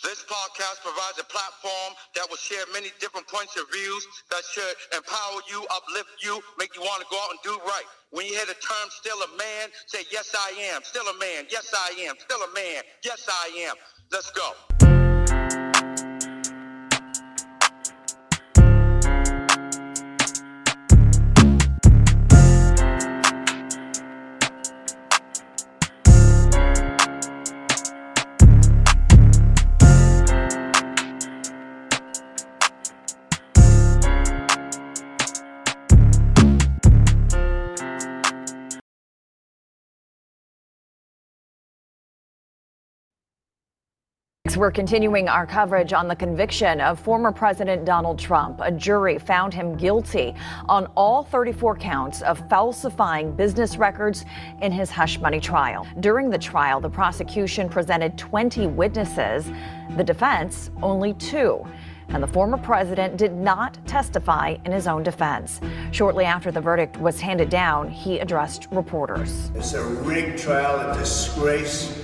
This podcast provides a platform that will share many different points of views that should empower you, uplift you, make you want to go out and do right. When you hear the term still a man, say, yes, I am. Still a man. Yes, I am. Still a man. Yes, I am. Let's go. We're continuing our coverage on the conviction of former President Donald Trump. A jury found him guilty on all 34 counts of falsifying business records in his hush money trial. During the trial, the prosecution presented 20 witnesses, the defense only 2. And the former president did not testify in his own defense. Shortly after the verdict was handed down, he addressed reporters. It's a rigged trial, a disgrace.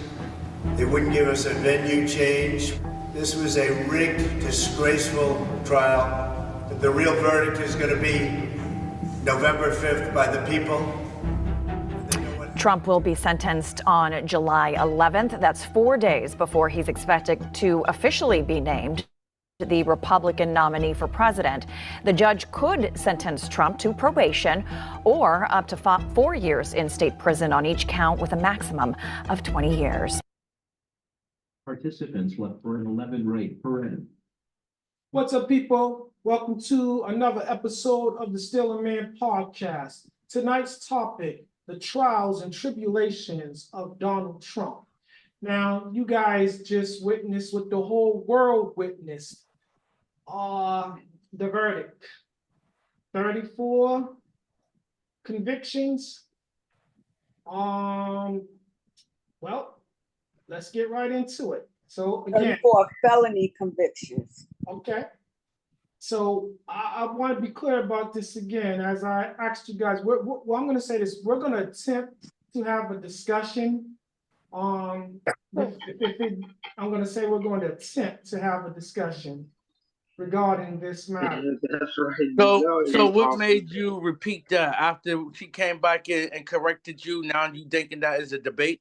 They wouldn't give us a venue change. This was a rigged, disgraceful trial. The real verdict is going to be November 5th by the people. Trump will be sentenced on July 11th. That's 4 days before he's expected to officially be named the Republican nominee for president. The judge could sentence Trump to probation or up to 4 years in state prison on each count with a maximum of 20 years. Participants left for an 11 rate per annum. What's up, people? Welcome to another episode of the Still a Man podcast. Tonight's topic, the trials and tribulations of Donald Trump. Now, you guys just witnessed what the whole world witnessed. The verdict. 34 convictions. Well, let's get right into it. So again, 34 felony convictions. Okay. So I want to be clear about this again. As I asked you guys, well, I'm going to say this. We're going to attempt to have a discussion. I'm going to say we're going to attempt to have a discussion regarding this matter. That's right. So what made you repeat that after she came back and corrected you? Now you thinking that is a debate?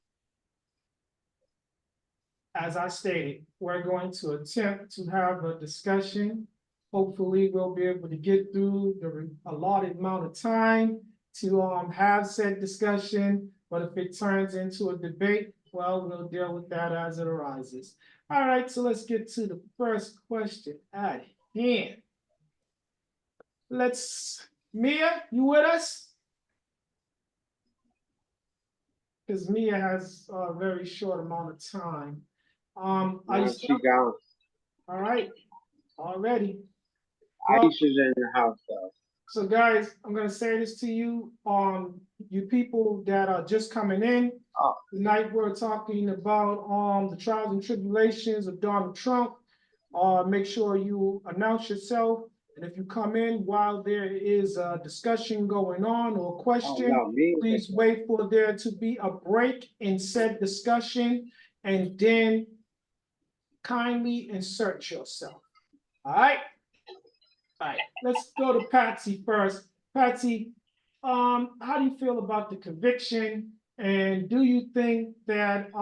As I stated, we're going to attempt to have a discussion. Hopefully, we'll be able to get through the allotted amount of time to have said discussion. But if it turns into a debate, well, we'll deal with that as it arises. All right, so let's get to the first question at hand. Mia, you with us? Because Mia has a very short amount of time. She gone. All right, already. Aisha's in the house though. So guys, I'm gonna say this to you, you people that are just coming in. Tonight we're talking about the trials and tribulations of Donald Trump. Make sure you announce yourself, and if you come in while there is a discussion going on or a question, please wait for there to be a break in said discussion, and then kindly insert yourself. All right. Let's go to Patsy first. Patsy, how do you feel about the conviction? And do you think that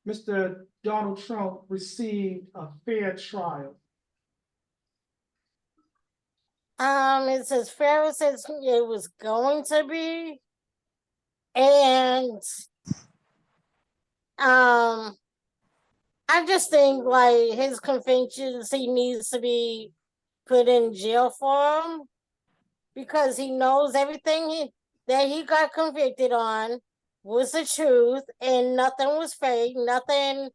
Mr. Donald Trump received a fair trial? It's as fair as it was going to be. And I just think like his convictions, he needs to be put in jail for him because he knows everything that he got convicted on was the truth and nothing was fake, nothing.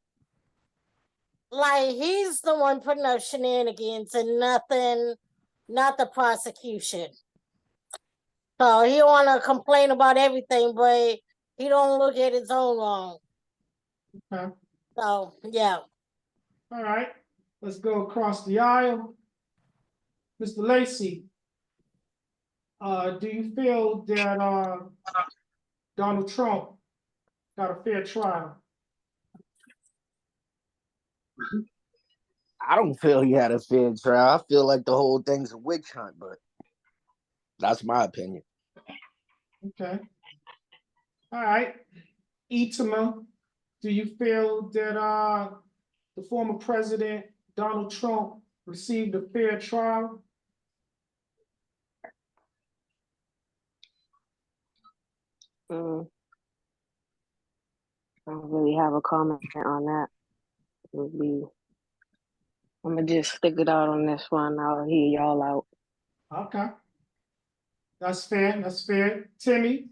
Like he's the one putting up shenanigans and nothing, not the prosecution. So he want to complain about everything, but he don't look at his own wrong. Okay. So, yeah. All right. Let's go across the aisle. Mr. Lacey, do you feel that Donald Trump got a fair trial? I don't feel he had a fair trial. I feel like the whole thing's a witch hunt, but that's my opinion. Okay. All right. Itama, do you feel that the former president Donald Trump received a fair trial? I don't really have a comment on that. I'm gonna just stick it out on this one. I'll hear y'all out. Okay. That's fair. That's fair. Timmy,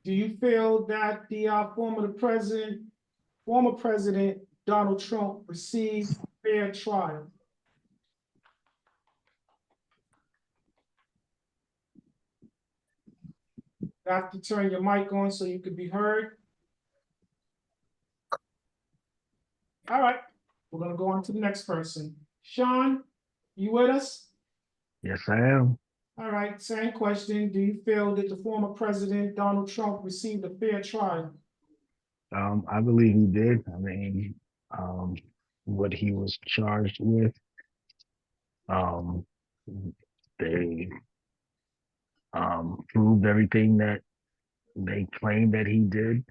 do you feel that the former president Donald Trump received a fair trial? You have to turn your mic on so you can be heard. All right, we're gonna go on to the next person. Sean, you with us? Yes, I am. All right, same question. Do you feel that the former president Donald Trump received a fair trial? I believe he did. I mean, what he was charged with, um, they proved everything that they claimed that he did.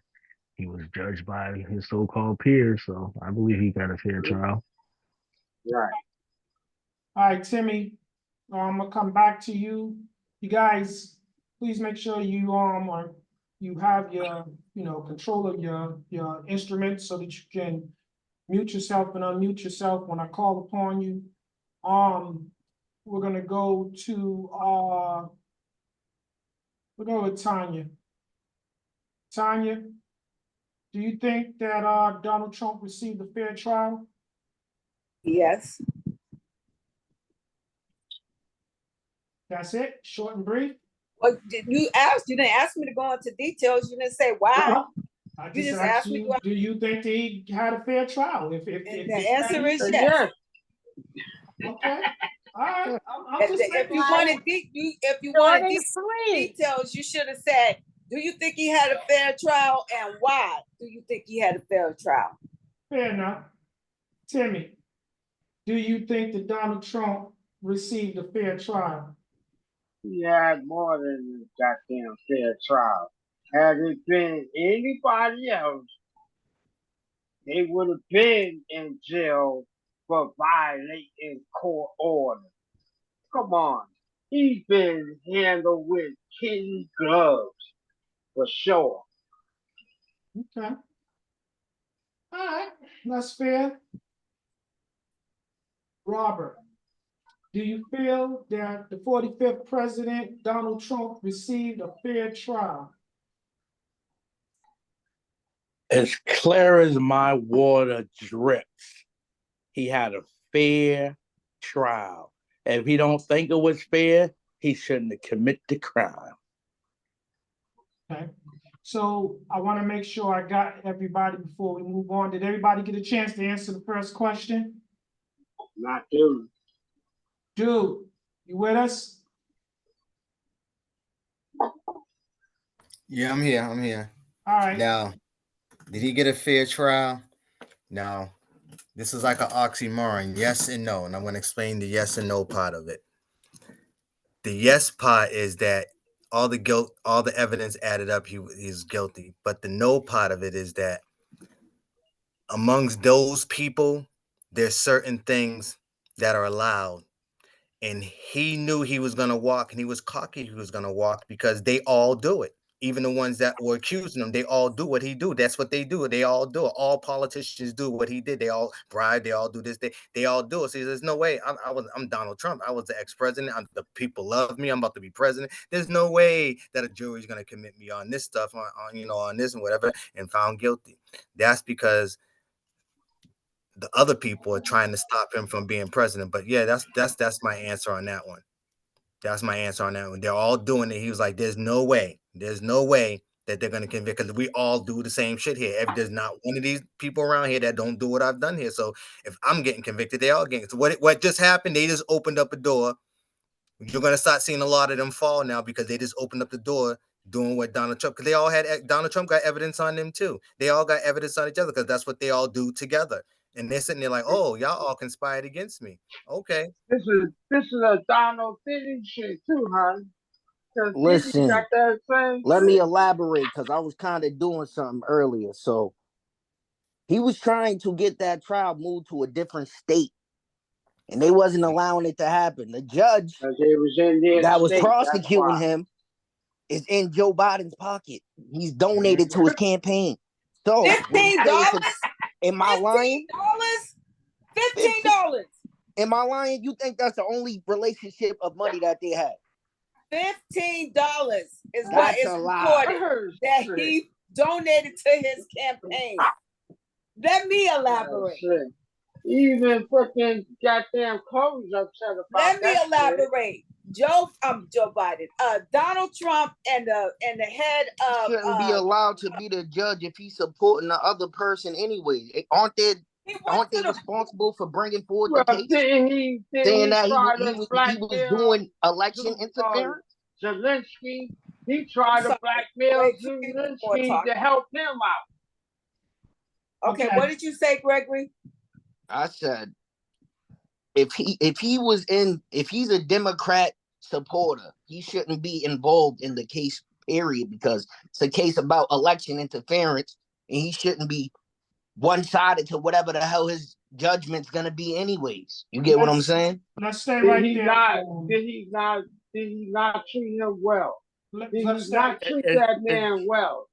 He was judged by his so-called peers, so I believe he got a fair trial. Right. All right, Timmy, I'm gonna come back to you. You guys, please make sure you have your, control of your instruments so that you can mute yourself and unmute yourself when I call upon you. We're gonna go with Tanya. Tanya, do you think that Donald Trump received a fair trial? Yes. That's it, short and brief. Well, you didn't ask me to go into details. You didn't say why. I You just asked you, do you think that he had a fair trial? If the answer is yes. Okay. All right. I'm just If you wanted details, you should have said, do you think he had a fair trial and why do you think he had a fair trial? Fair enough. Timmy, do you think that Donald Trump received a fair trial? He had more than a goddamn fair trial. Had it been anybody else, they would have been in jail for violating court order. Come on. He's been handled with kid gloves, for sure. Okay. All right. That's fair. Robert, do you feel that the 45th president, Donald Trump, received a fair trial? As clear as my water drips, he had a fair trial. If he don't think it was fair, he shouldn't have committed the crime. Okay. So I want to make sure I got everybody before we move on. Did everybody get a chance to answer the first question? Not dude. Dude, you with us? Yeah, I'm here. I'm here. All right. Now, did he get a fair trial? No. This is like an oxymoron, yes and no. And I'm going to explain the yes and no part of it. The yes part is that all the evidence added up, he's guilty. But the no part of it is that amongst those people, there's certain things that are allowed. And he knew he was going to walk, and he was cocky he was going to walk because they all do it. Even the ones that were accusing him, they all do what he do. That's what they do. They all do it. All politicians do what he did. They all bribe. They all do this. They all do it. So there's no way. I'm Donald Trump. I was the ex-president. The people love me. I'm about to be president. There's no way that a jury is going to commit me on this stuff, on this and whatever, and found guilty. That's because the other people are trying to stop him from being president. But yeah, that's my answer on that one. That's my answer on that one. They're all doing it. He was like, there's no way that they're going to convict, because we all do the same shit here. There's not one of these people around here that don't do what I've done here. So if I'm getting convicted, they all getting. So what just happened? They just opened up a door. You're going to start seeing a lot of them fall now because they just opened up the door doing what Donald Trump, because they all had, Donald Trump got evidence on them too. They all got evidence on each other because that's what they all do together. And they're sitting there like, oh, y'all all conspired against me. Okay. This is a Donald Diddy shit too, honey. Because Diddy got Listen, that same let me shit. elaborate because I was kind of doing something earlier. So he was trying to get that trial moved to a different state, and they wasn't allowing it to happen. The judge Because they was in their that was state, that's prosecuting why. him is in Joe Biden's pocket. He's donated to his campaign. So when you say $15? am I lying? $15? Am I lying? You think that's the only relationship of money that they had? $15 is what That's is a lie. reported that he donated to his campaign. Let me elaborate. Even fucking goddamn Chloe's upset about Let me that elaborate. Joe Biden, Donald Trump, and the head of shouldn't be allowed to be the judge if he's supporting the other person anyway. Aren't they responsible for bringing forward the case? Saying that he was doing election interference? Zelensky, he tried to blackmail Zelensky to help him out. Okay, what did you say, Gregory? I said if he's a Democrat supporter, he shouldn't be involved in the case, period, because it's a case about election interference, and he shouldn't be one-sided to whatever the hell his judgment's gonna be anyways. You get what I'm saying? Let's stay right there. Did he not treat him well? Did he not treat It- that it- man well?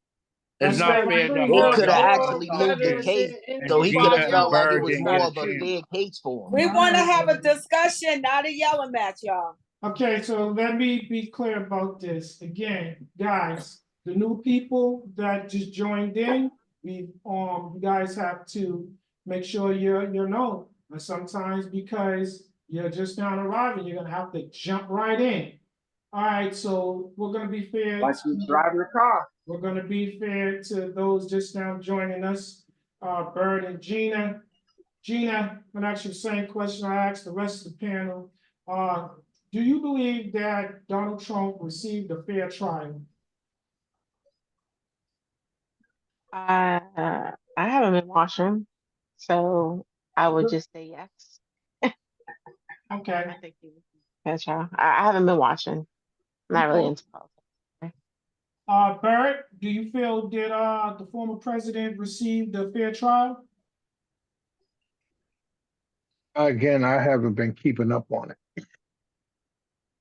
It's not fair to He hold could have y'all actually moved the case, and so he could have Gina and felt like it Bird was didn't more get a of a chance. fair case for him. We want to have a discussion, not a yelling match, y'all. Okay, so let me be clear about this. Again, guys, the new people that just joined in, you guys have to make sure you're known. And sometimes because you're just now arriving, you're gonna have to jump right in. All right, so we're gonna be fair. Like you driving a car. We're gonna be fair to those just now joining us, Bird and Gina. Gina, I'm gonna ask you the same question I asked the rest of the panel. Do you believe that Donald Trump received a fair trial? I haven't been watching, so I would just say yes. Okay. I think he was a fair trial. I haven't been watching. I'm not really into politics. Barrett, do you feel that the former president received a fair trial? Again, I haven't been keeping up on it,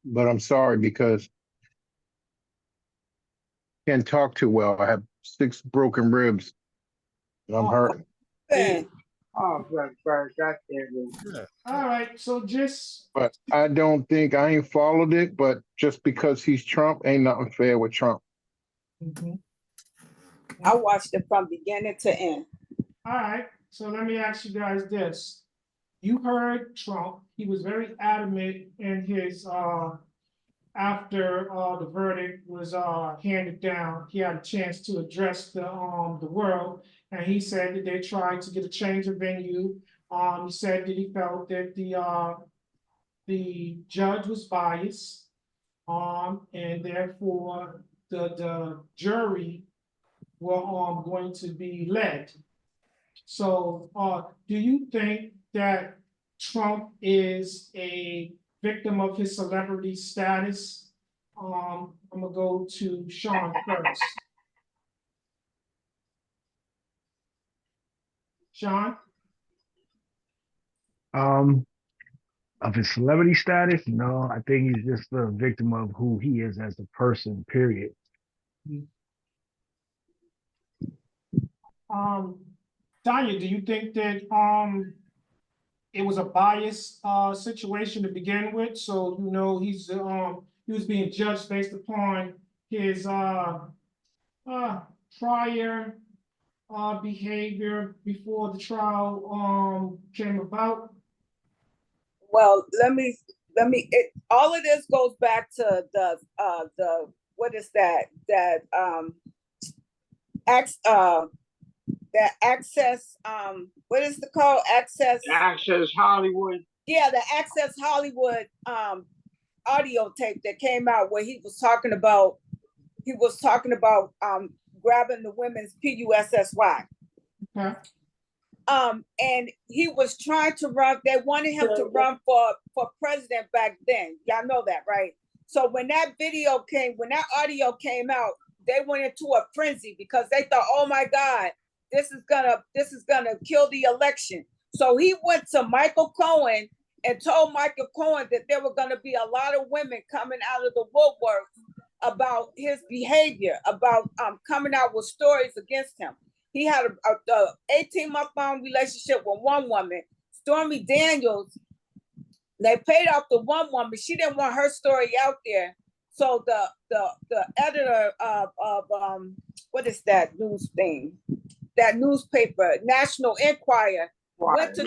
but I'm sorry because I can't talk too well. I have 6 broken ribs, and I'm hurting. Oh, Bird, goddamn. All right, so just. But I ain't followed it. But just because he's Trump, ain't nothing fair with Trump. I watched it from beginning to end. All right, so let me ask you guys this. You heard Trump, he was very adamant in his, after the verdict was handed down, he had a chance to address the world, and he said that they tried to get a change of venue. He said that he felt that the judge was biased, and therefore the jury were going to be led. So, do you think that Trump is a victim of his celebrity status? I'm gonna go to Sean first. Sean? Of his celebrity status, no, I think he's just a victim of who he is as a person, period. Tanya, do you think that it was a biased situation to begin with? So he was being judged based upon his prior behavior before the trial came about? Well, all of this goes back to the what is that access, what is the call? Access Hollywood. Yeah, the Access Hollywood audio tape that came out where he was talking about grabbing the women's PUSSY. Okay. And he was trying to run. They wanted him to run for president back then. Y'all know that, right? So when that video came, when that audio came out, they went into a frenzy because they thought, oh my God, this is gonna kill the election. So he went to Michael Cohen and told Michael Cohen that there were gonna be a lot of women coming out of the woodworks about his behavior, about coming out with stories against him. He had a 18-month-long relationship with one woman, Stormy Daniels. They paid off the one woman. She didn't want her story out there. So the editor of what is that news thing? That newspaper, National Enquirer, went to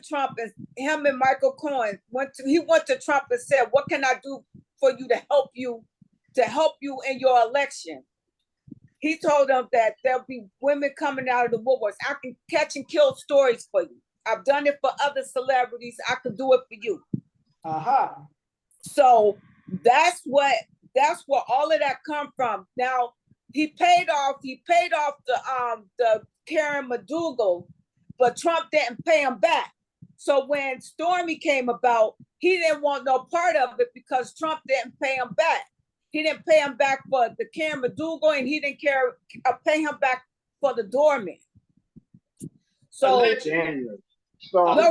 Trump, and him and Michael Cohen went to Trump and said, "What can I do for you to help you in your election?" He told them that there'll be women coming out of the woodworks. I can catch and kill stories for you. I've done it for other celebrities. I could do it for you. So that's where all of that come from. Now he paid off the Karen McDougal, but Trump didn't pay him back. So when Stormy came about, he didn't want no part of it because Trump didn't pay him back. He didn't pay him back for the Karen McDougal, and he didn't pay him back for the doorman. So no,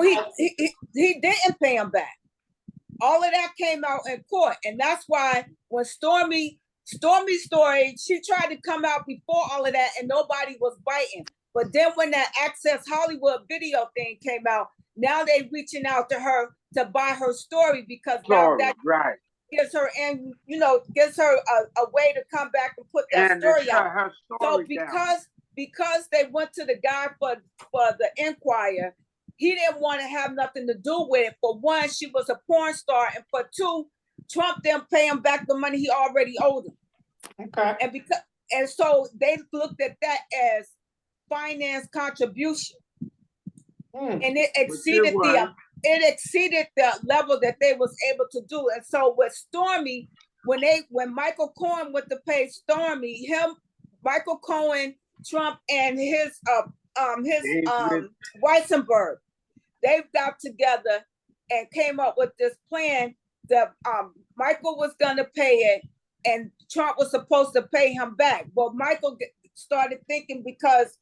he didn't pay him back. All of that came out in court, and that's why when Stormy's story, she tried to come out before all of that, and nobody was biting. But then when that Access Hollywood video thing came out, now they reaching out to her to buy her story because now that gives her, and gives her a way to come back and put that story out. So because they went to the guy for the Enquirer, he didn't want to have nothing to do with it. For one, she was a porn star, and for two, Trump didn't pay him back the money he already owed him. Okay. And so they looked at that as finance contribution, and it exceeded the level that they was able to do. And so with Stormy, when Michael Cohen went to pay Stormy, Michael Cohen, Trump, and his Weisenberg, they got together and came up with this plan that Michael was gonna pay it and Trump was supposed to pay him back. But Michael started thinking because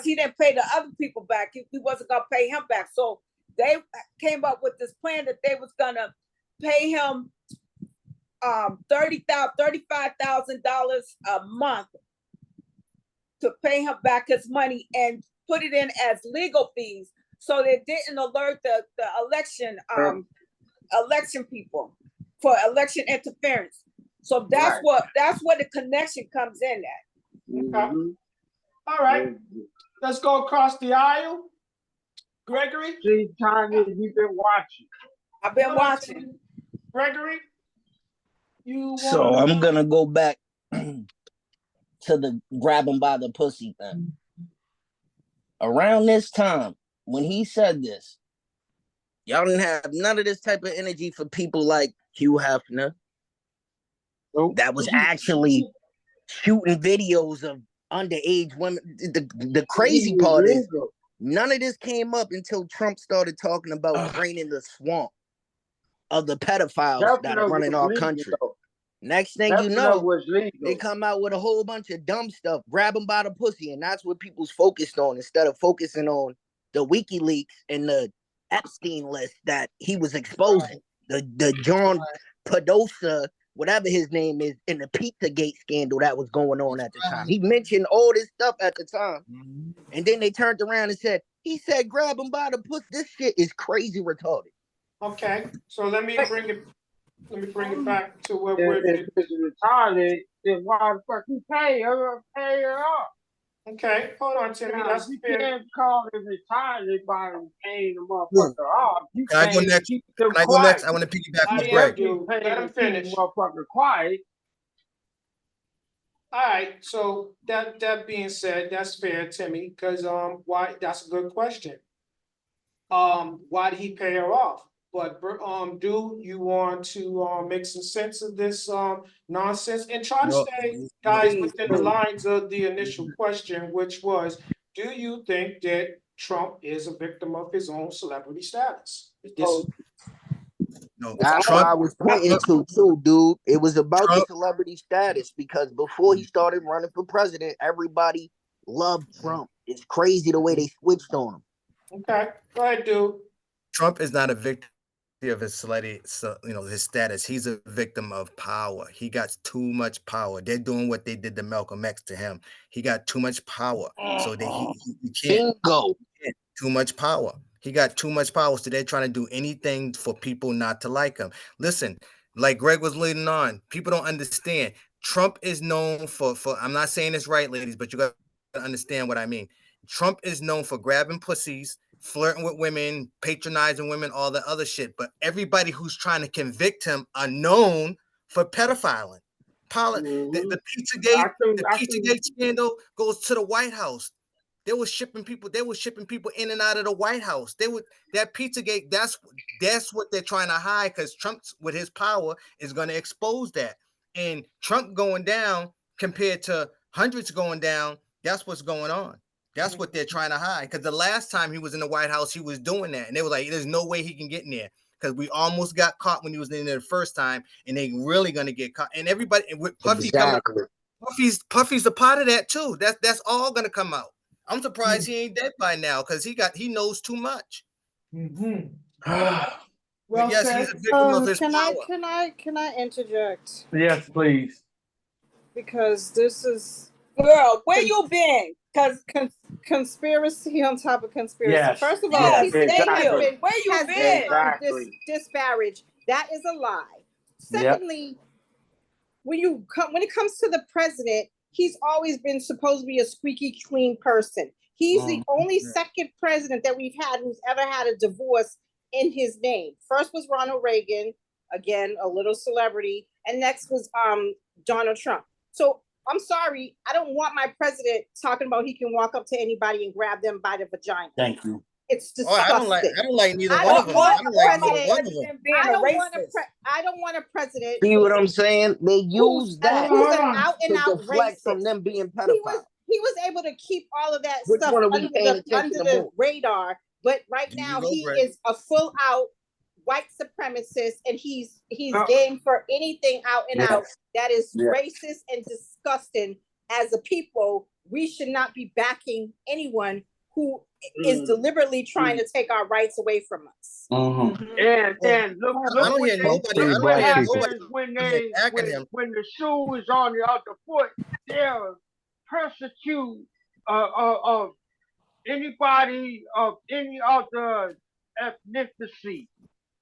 he didn't pay the other people back, he wasn't gonna pay him back. So they came up with this plan that they was gonna pay him $35,000 a month to pay him back his money and put it in as legal fees, so they didn't alert the election people for election interference. So that's where the connection comes in at. Okay. All right, let's go across the aisle. Gregory? See, Tanya, you've been watching. I've been watching. Gregory? So I'm gonna go back to the grab him by the pussy thing. Around this time, when he said this, y'all didn't have none of this type of energy for people like Hugh Hefner. That was actually shooting videos of underage women. The crazy part is none of this came up until Trump started talking about draining the swamp of the pedophiles that are running our country. Next thing you know, they come out with a whole bunch of dumb stuff, grab them by the pussy, and that's what people's focused on instead of focusing on the WikiLeaks and the Epstein list that he was exposing. The John Podesta, whatever his name is, in the Pizzagate scandal that was going on at the time. He mentioned all this stuff at the time, and then they turned around and said, he said, grab him by the pussy. This shit is crazy retarded. Okay, so let me bring it back to where we're. If it's retarded, then why the fuck you pay her off? Okay, hold on, Timmy. Now, That's you fair. can't call it retarded by paying the motherfucker off. You Can I go next? keep them Can I go quiet. next? I want to piggyback with I Greg. do. Let him finish. Motherfucker quiet. All right, so that being said, that's fair, Timmy, because why? That's a good question. Why did he pay her off? But do you want to make some sense of this nonsense and try to stay, guys, within the lines of the initial question, which was, Do you think that Trump is a victim of his own celebrity status? No, That's what Trump. I was pointing to too, dude. It was about the Trump. celebrity status because before he started running for president, everybody loved Trump. It's crazy the way they switched on him. Okay, go ahead, dude. Trump is not a victim of his celebrity, his status. He's a victim of power. He got too much power. They're doing what they did to Malcolm X to him. He got too much power, so that he can't. Bingo. Too much power. He got too much power, so they're trying to do anything for people not to like him. Listen, like Greg was leading on, people don't understand. Trump is known for I'm not saying this right, ladies, but you got to understand what I mean. Trump is known for grabbing pussies, flirting with women, patronizing women, all the other shit. But everybody who's trying to convict him are known for pedophiling. The Pizzagate scandal goes to the White House. They were shipping people in and out of the White House. That Pizzagate, that's what they're trying to hide, because Trump, with his power, is going to expose that. And Trump going down compared to hundreds going down, that's what's going on. That's what they're trying to hide. Because the last time he was in the White House, he was doing that. And they were like, there's no way he can get in there. Because we almost got caught when he was in there the first time, and they really going to get caught. And everybody, with Puffy coming, Puffy's a part of that too. That's all going to come out. I'm surprised he ain't dead by now, because he knows too much. Well, yes, he's a victim of his power. Can I interject? Yes, please. Because this is girl, where you been? Because conspiracy on top of conspiracy. Yes. First of all, yes, exactly. Where you been? Disparaged. That is a lie. Secondly, when it comes to the president, he's always been supposed to be a squeaky clean person. He's the only second president that we've had who's ever had a divorce in his name. First was Ronald Reagan, again, a little celebrity, and next was Donald Trump. So I'm sorry, I don't want my president talking about he can walk up to anybody and grab them by the vagina. Thank you. It's disgusting. I don't like neither one of them. I don't want a president. See what I'm saying? They use that who's an out and out deflect racist from them being pedophiles. He was able to keep all of that Which stuff one are we under paying the attention to? radar. But right now he is a full out white supremacist, and he's game for anything out and out that is racist and disgusting. As a people, we should not be backing anyone who is deliberately trying to take our rights away from us. And look when the shoe is on the other foot, they'll persecute anybody of any other ethnicity.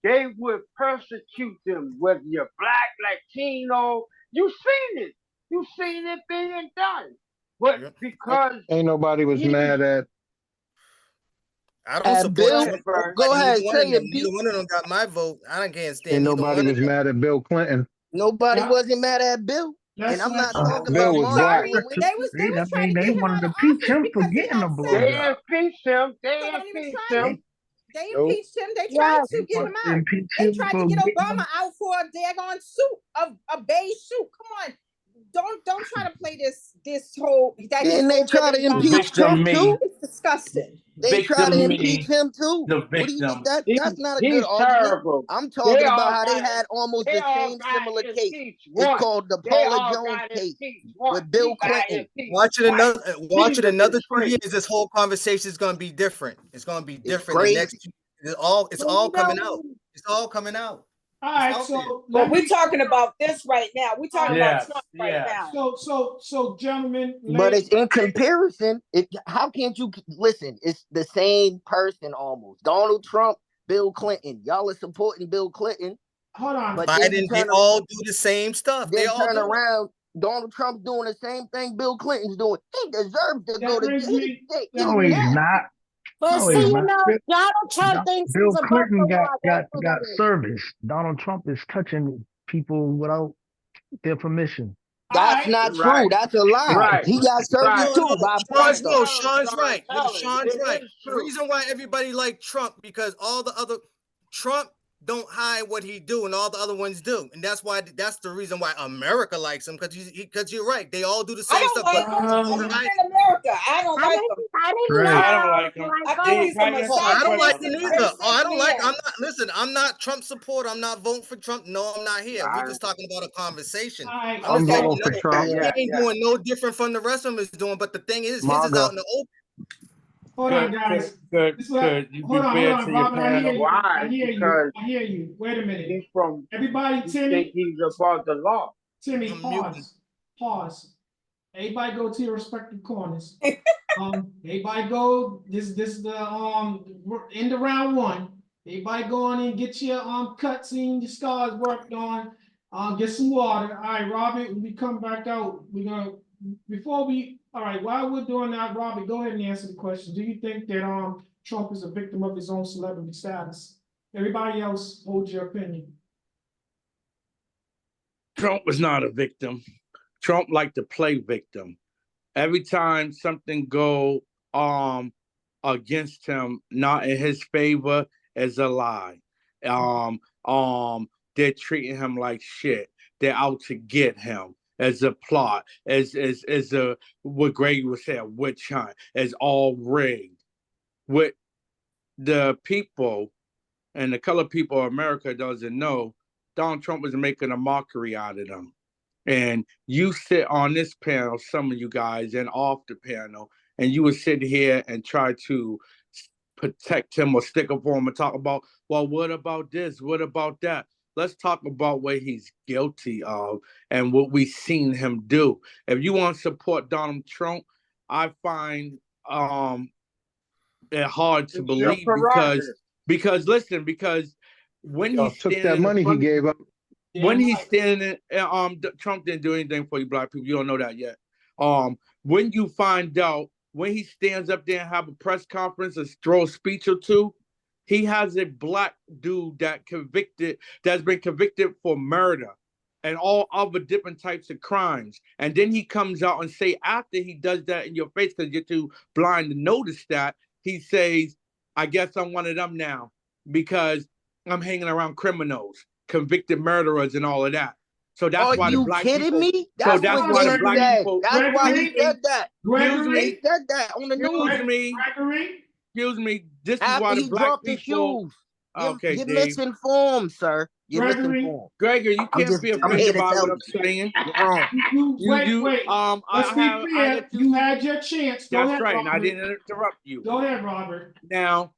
They would persecute them, whether you're black, Latino. You've seen it. You've seen it being done. But because ain't nobody was mad at. I don't support Trump. Go ahead, say it. Neither one of them got my vote. I can't stand. Ain't nobody was mad at Bill Clinton. Nobody wasn't mad at Bill. And I'm not talking Bill about was black. They wanted to impeach him for getting the blowjob. They impeached him. They impeached him. They impeached him. They tried to get him out. They tried to get Obama out for a daggone suit, a beige suit. Come on. Don't try to play this whole. And they try to impeach Trump too. It's disgusting. They try to impeach him too. The victim. That's not a good argument. I'm talking about how they had almost the same similar case. It's called the Paula Jones case with Bill Clinton. Watch it another 3 years. This whole conversation is going to be different. It's going to be different. The next, it's all coming out. It's all coming out. All right, so but we're talking about this right now. We're talking about Trump right now. So, gentlemen. But it's in comparison. How can't you listen? It's the same person almost. Donald Trump, Bill Clinton. Y'all are supporting Bill Clinton. Hold on. But Biden, they all do the same stuff. They all turn around. Donald Trump's doing the same thing Bill Clinton's doing. He deserves to go to jail. No, he's not. But see, Donald Trump thinks Bill Clinton got service. Donald Trump is touching people without their permission. That's not true. That's a lie. Right. He got service too. Sean's right. Sean's right. The reason why everybody liked Trump, because all the other Trump don't hide what he do, and all the other ones do, and that's the reason why America likes him, because you're right, they all do the I same don't stuff. like But him. the I'm reason not I in America. I don't like him. I didn't Great. I don't know. like him. I think he's a I don't like misogynist, him either. racist I don't like. man. I'm not. Listen, I'm not Trump supporter. I'm not voting for Trump. No, I'm not here. We're I, just talking about a conversation. All right. I'm just I'm letting voting you for know Trump. he yeah, ain't yeah. doing no different from the rest of them is doing. But the thing is, his is MAGA. out in the open. Hold on, guys. Could This is what you hold be on, fair hold on, to your Robert. I hear panel? you. Why? I hear you. Because I hear you. Wait a minute. he's from. Everybody, He Timmy, think he's above the law. Timmy, I'm muting. pause. Everybody go to your respective corners. Everybody go. This is the we're in the round one. Everybody go on and get your cuts and your scars worked on. Get some water. All right, Robert. When we come back out, we're gonna all right, while we're doing that, Robert, go ahead and answer the question. Do you think that Trump is a victim of his own celebrity status? Everybody else, hold your opinion. Trump was not a victim. Trump liked to play victim. Every time something go against him, not in his favor, is a lie. They're treating him like shit. They're out to get him as a plot, as a what Greg was saying, witch hunt, as all rigged. What the people and the colored people of America doesn't know, Donald Trump was making a mockery out of them. And you sit on this panel, some of you guys, and off the panel, and you would sit here and try to protect him or stick up for him and talk about, well, what about this? What about that? Let's talk about what he's guilty of and what we've seen him do. If you want to support Donald Trump, I find it hard to It's your believe prerogative. because listen, because when Y'all he's took standing that in the money he front, gave up. when he's standing, Trump didn't do anything for you black people. You don't know that yet. When you find out, when he stands up there and have a press conference and throw a speech or two, he has a black dude that's been convicted for murder and all other different types of crimes. And then he comes out and say, after he does that in your face, because you're too blind to notice that, he says, I guess I'm one of them now because I'm hanging around criminals, convicted murderers, and all of that. So that's Are why the you black kidding people. me? So That's that's what why the they black said. people. That's why he said that. He said that on the news. Excuse me. This is why After the he black dropped the people. shoes. Okay, You're Dave. misinformed, sir. You're misinformed. Gregory, you can't be I'm here offended to by tell what you. I'm saying. You're wrong. Wait. Let's be fair. let You had your chance. Go That's ahead, right, Robert. and I didn't interrupt you. Go ahead, Robert. Now,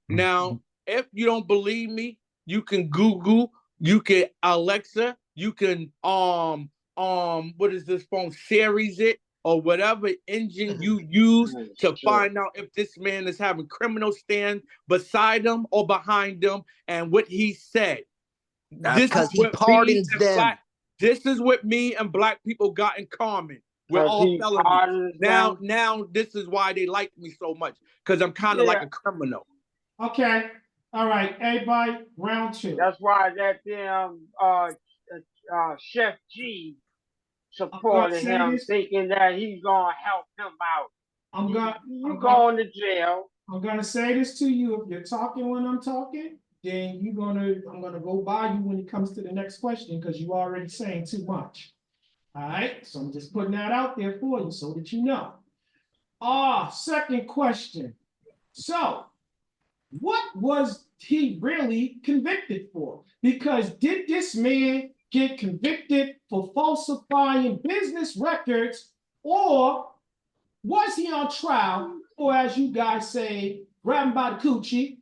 if you don't believe me, you can Google, you can Alexa, you can what is this phone? Series it or whatever engine you use to find out if this man is having criminals stand beside him or behind him and what he said. That's because he pardons them. This is what me and black people got in common. We're all felonies. Now this is why they like me so much, because I'm kind of like a criminal. Okay. All right. Everybody, round two. That's why that damn Chef G supported him, thinking that he's gonna help him out. You going to jail. I'm gonna say this to you. If you're talking when I'm talking, then I'm gonna go by you when it comes to the next question because you already saying too much. All right. So I'm just putting that out there for you so that you know. Second question. So, what was he really convicted for? Because did this man get convicted for falsifying business records, or was he on trial, or as you guys say, grabbing by the coochie,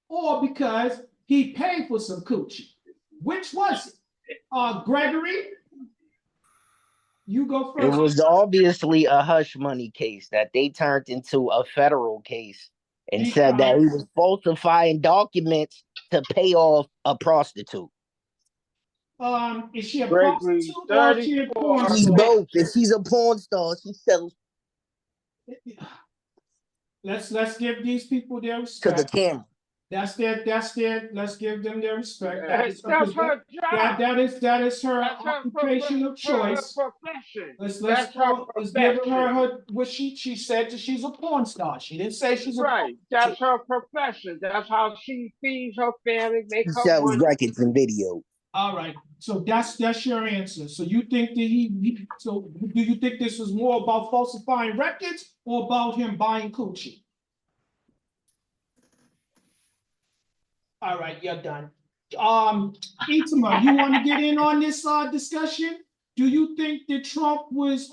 or because he paid for some coochie? Which was it? Gregory, you go first. It was obviously a hush money case that they turned into a federal case and said that he was falsifying documents to pay off a prostitute. Is she a prostitute or is she a porn She's star? both. If she's a porn star, she sells Let's give these people their to respect. the camera. That's their, let's give them their respect. That's her job. That is her That's her occupation of choice. profession. Let's give her what she said that she's a porn star. She didn't say she's a right. That's her profession. That's how she feeds her family, make He her sells money. records and videos. All right. So that's your answer. So you think that so do you think this was more about falsifying records or about him buying coochie? All right, you're done. Itima, you want to get in on this discussion? Do you think that Trump was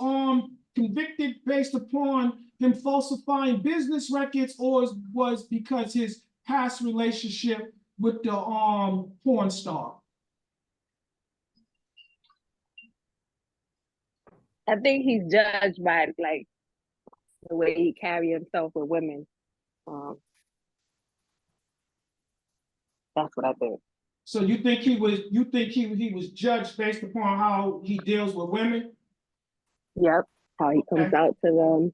convicted based upon him falsifying business records, or was because his past relationship with the porn star? I think he's judged by like the way he carry himself with women. That's what I think. So you think he was judged based upon how he deals with women? Yep. How he comes out to them.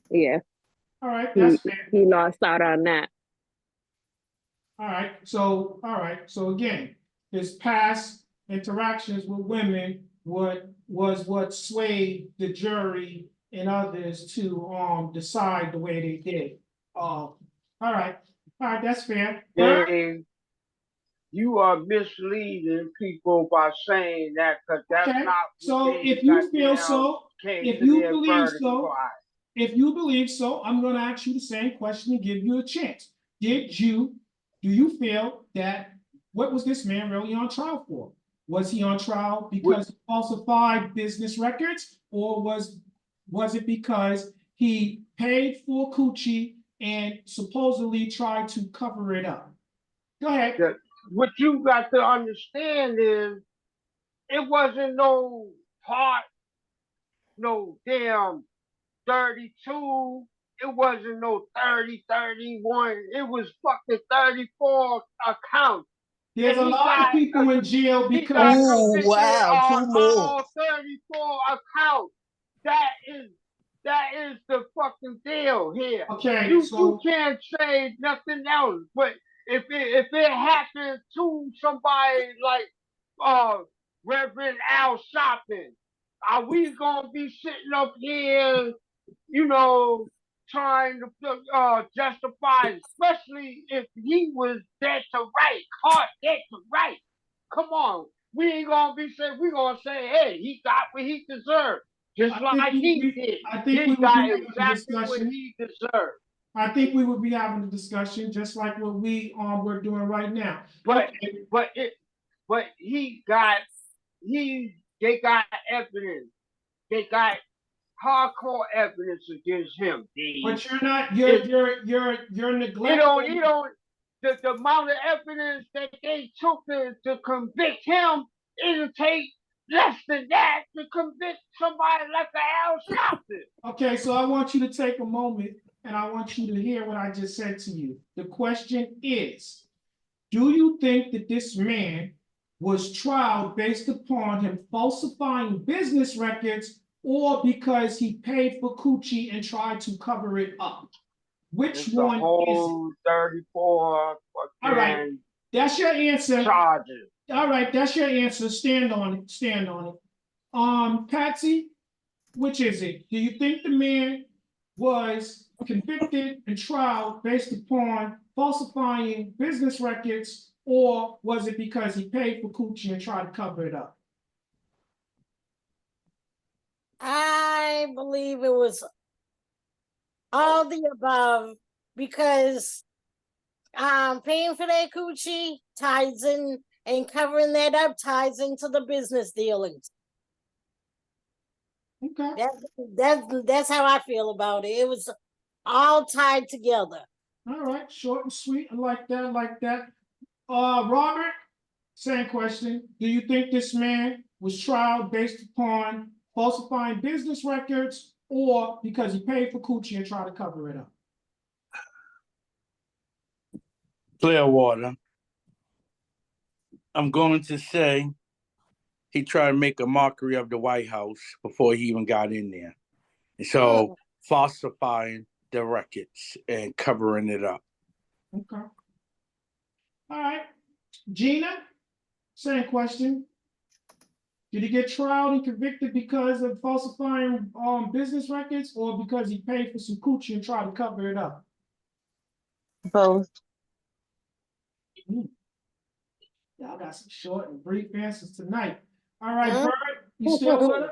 Yeah. All right, that's fair. He lost out on that. All right. So again, his past interactions with women was what swayed the jury and others to decide the way they did. All right, that's fair. And you are misleading people by saying that, because that's not. So if you feel so, if you believe so, if you believe so, I'm going to ask you the same question and give you a chance. Do you feel that what was this man really on trial for? Was he on trial because he falsified business records, or was it because he paid for coochie and supposedly tried to cover it up? Go ahead. What you got to understand is it wasn't no damn 32. It wasn't no 30, 31. It was fucking 34 accounts. There's a lot of people in jail because he got convicted on all 34 accounts. That is the fucking deal here. Okay, you can't say nothing else. But if it happened to somebody like Reverend Al Sharpton, are we gonna be sitting up here, trying to justify, especially if he was dead to right, hard dead to right? Come on, we ain't gonna be saying, we gonna say, hey, he got what he deserved, just like he did. I think he we would got be having a exactly what discussion. he deserved. I think we would be having a discussion just like what we're doing right now. But they got evidence. They got hardcore evidence against him. But you're not. You're neglecting. The amount of evidence that they took to convict him, it'll take less than that to convict somebody like Al Sharpton. Okay, so I want you to take a moment and I want you to hear what I just said to you. The question is, do you think that this man was tried based upon him falsifying business records, or because he paid for coochie and tried to cover it up? Which one is it? 34. All right, that's your answer. Charges. All right, that's your answer. Stand on it. Stand on it. Patsy, which is it? Do you think the man was convicted and tried based upon falsifying business records, or was it because he paid for coochie and tried to cover it up? I believe it was all the above, because paying for that coochie ties in, and covering that up ties into the business dealings. Okay. That's how I feel about it. It was all tied together. All right, short and sweet. I like that. I like that. Robert, same question. Do you think this man was tried based upon falsifying business records, or because he paid for coochie and tried to cover it up? Clearwater. I'm going to say he tried to make a mockery of the White House before he even got in there. So falsifying the records and covering it up. Okay. All right. Gina, same question. Did he get tried and convicted because of falsifying business records or because he paid for some coochie and tried to cover it up? Both. Y'all got some short and brief answers tonight. All right, Bert, you still with us?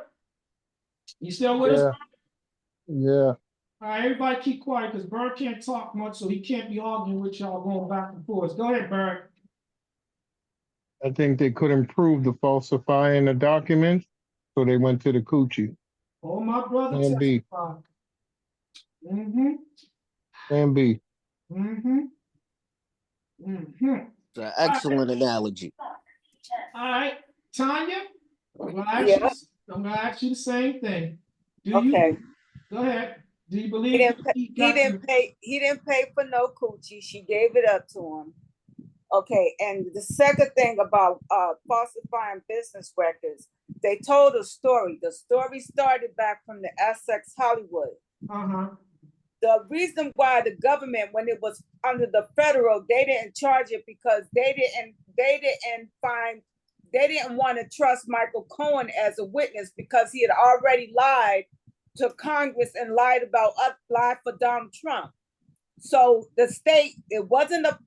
You still with us? Yeah. All right, everybody keep quiet because Bert can't talk much, so he can't be arguing with y'all going back and forth. Go ahead, Bert. I think they couldn't prove the falsifying the documents, so they went to the coochie. Oh, my brother Plan B. testified. Mm-hmm. Plan B. Mm-hmm. Mm-hmm. It's an excellent analogy. All right, Tanya, I'm gonna ask you the same thing. Okay. Go ahead. Do you He believe didn't he didn't pay for no coochie. She gave it up to him. Okay, and the second thing about falsifying business records, they told a story. The story started back from the Essex Hollywood. The reason why the government, when it was under the federal, they didn't charge it because they didn't want to trust Michael Cohen as a witness because he had already lied to Congress and lied for Donald Trump. So the state, it wasn't a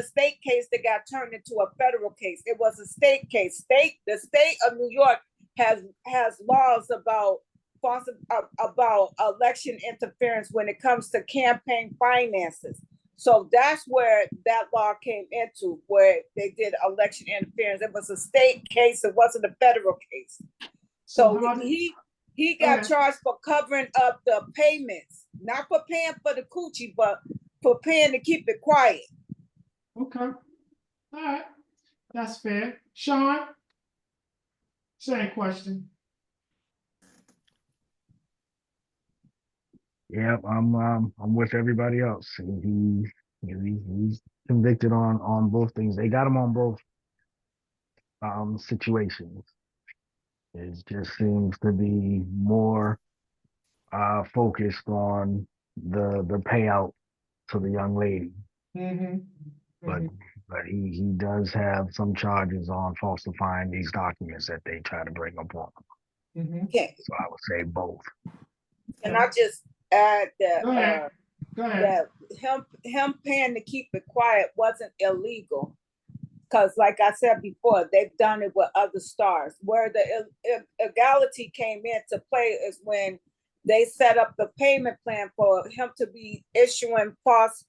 state case that got turned into a federal case. It was a state case. The state of New York has laws about election interference when it comes to campaign finances. So that's where that law came into, where they did election interference. It was a state case. It wasn't a federal case. So he got charged for covering up the payments, not for paying for the coochie, but for paying to keep it quiet. Okay. All right. That's fair. Sean, same question. Yep, I'm with everybody else. He's convicted on both things. They got him on both situations. It just seems to be more focused on the payout to the young lady. Mm-hmm. But he does have some charges on falsifying these documents that they try to bring up on him. Mm-hmm. Okay. So I would say both. And I just add that that him paying to keep it quiet wasn't illegal. Because like I said before, they've done it with other stars. Where the illegality came into play is when they set up the payment plan for him to be issuing false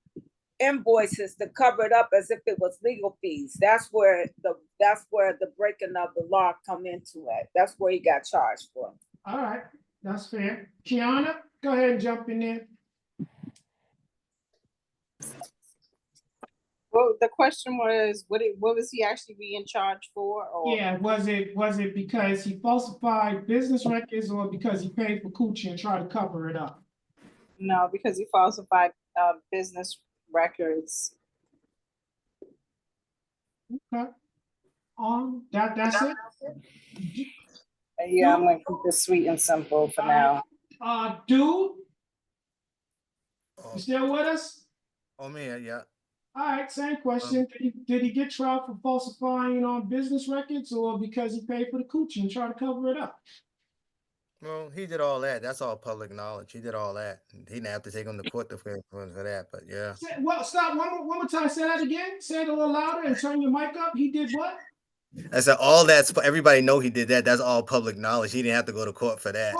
invoices to cover it up as if it was legal fees. That's where the breaking of the law come into it. That's where he got charged for. All right, that's fair. Kiana, go ahead and jump in there. Well, the question was, what was he actually being charged for? Or Yeah, was it because he falsified business records or because he paid for coochie and tried to cover it up? no, because he falsified business records. Okay. That's it. Yeah, I'm gonna keep this sweet and simple for now. Dude, you still with us? Oh man, yeah. All right, same question. Did he get tried for falsifying on business records or because he paid for the coochie and tried to cover it up? Well, he did all that. That's all public knowledge. He did all that. He didn't have to take him to court for that, but yeah. Well, stop one more time. Say that again. Say it a little louder and turn your mic up. He did what? I said all that's everybody know he did that. That's all public knowledge. He didn't have to go to court for that.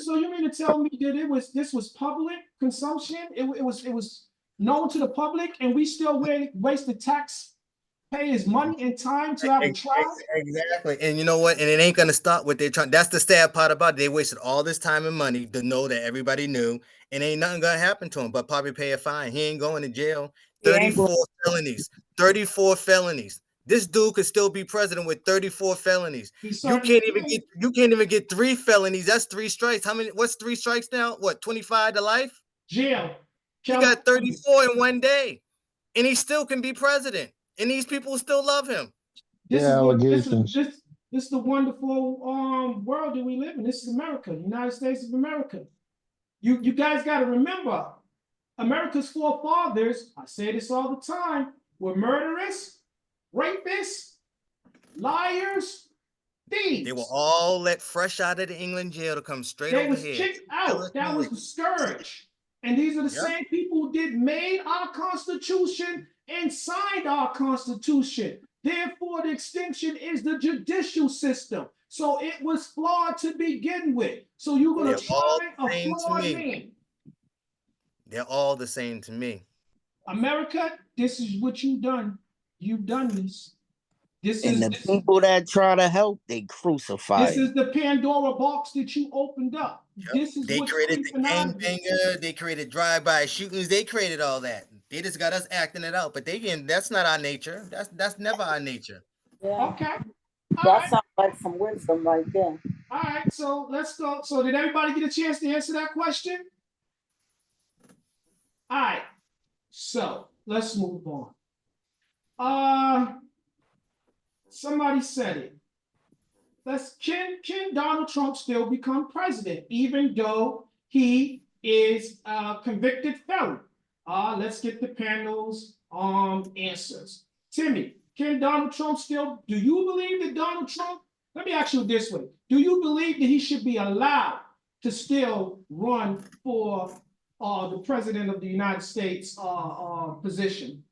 So you mean to tell me that this was public consumption? It was known to the public, and we still wasted taxpayers' money and time to have a trial? Exactly. And you know what? And it ain't gonna stop what they're trying. That's the sad part about it. They wasted all this time and money to know that everybody knew, and ain't nothing gonna happen to him but probably pay a fine. He ain't going to jail. 34 felonies. 34 felonies. This dude could still be president with 34 felonies. You can't even get 3 felonies. That's 3 strikes. How many? What's 3 strikes now? What, 25 to life? Jail. He got 34 in one day, and he still can be president. And these people still love him. This is the wonderful world that we live in. This is America, United States of America. You guys got to remember, America's forefathers, I say this all the time, were murderers, rapists, liars, thieves. They were all let fresh out of the England jail to come straight They over was here. kicked out. That was the scourge. And these are the same people who made our Constitution and signed our Constitution. Therefore, the extension is the judicial system. So it was flawed to begin with. So you're going to try a flawed man. They're all the same to me. America, this is what you've done. You've done this. And the people that try to help, they crucify. This is the Pandora box that you opened up. This is They what's created the creeping out of it. gangbanger. They created drive-by shootings. They created all that. They just got us acting it out. But that's not our nature. That's never our nature. Yeah. Okay. That sounds like some wisdom right there. All right, so let's go. So did everybody get a chance to answer that question? All right. So let's move on. Somebody said it. Can Donald Trump still become president, even though he is a convicted felon? Let's get the panel's answers. Timmy, can Donald Trump still, do you believe that Donald Trump, let me ask you this way. Do you believe that he should be allowed to still run for the president of the United States position?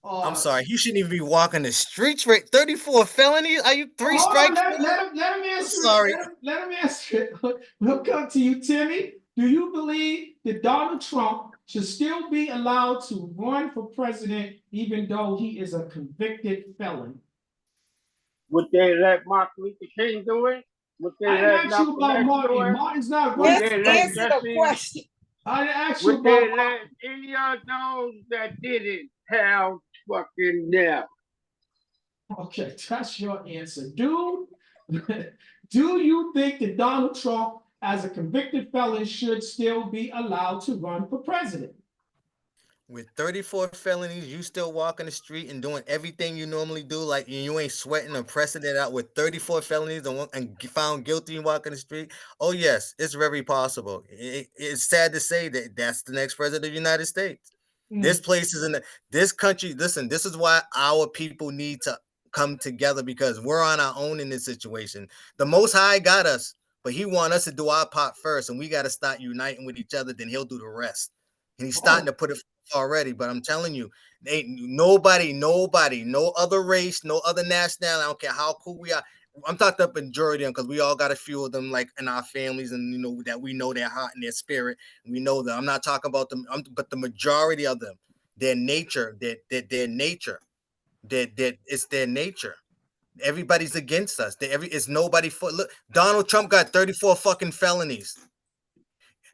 I'm sorry, he shouldn't even be walking the streets. Right, 34 felonies. Are you three strikes? Let him answer it. Sorry. Let him answer it. We'll come to you, Timmy. Do you believe that Donald Trump should still be allowed to run for president, even though he is a convicted felon? Would they let Martin Luther King do it? Would they I didn't ask you about Martin. Martin's not running. Let's answer the question. I didn't ask you Would about they let any of those that didn't have fucking them? Okay, that's your answer. Dude, do you think that Donald Trump, as a convicted felon, should still be allowed to run for president? With 34 felonies, you still walking the street and doing everything you normally do, like you ain't sweating or pressing it out with 34 felonies and found guilty and walking the street. Oh yes, it's very possible. It's sad to say that that's the next president of the United States. This place is this country. Listen, this is why our people need to come together, because we're on our own in this situation. The Most High got us, but he want us to do our part first, and we got to start uniting with each other. Then he'll do the rest. And he's starting to put it already. But I'm telling you, ain't nobody, no other race, no other nationality. I don't care how cool we are. I'm talking up majority because we all got a few of them, like in our families, and that we know their heart and their spirit. And we know them. I'm not talking about them, but the majority of them, their nature, their nature, that it's their nature. Everybody's against us. It's nobody for. Look, Donald Trump got 34 fucking felonies.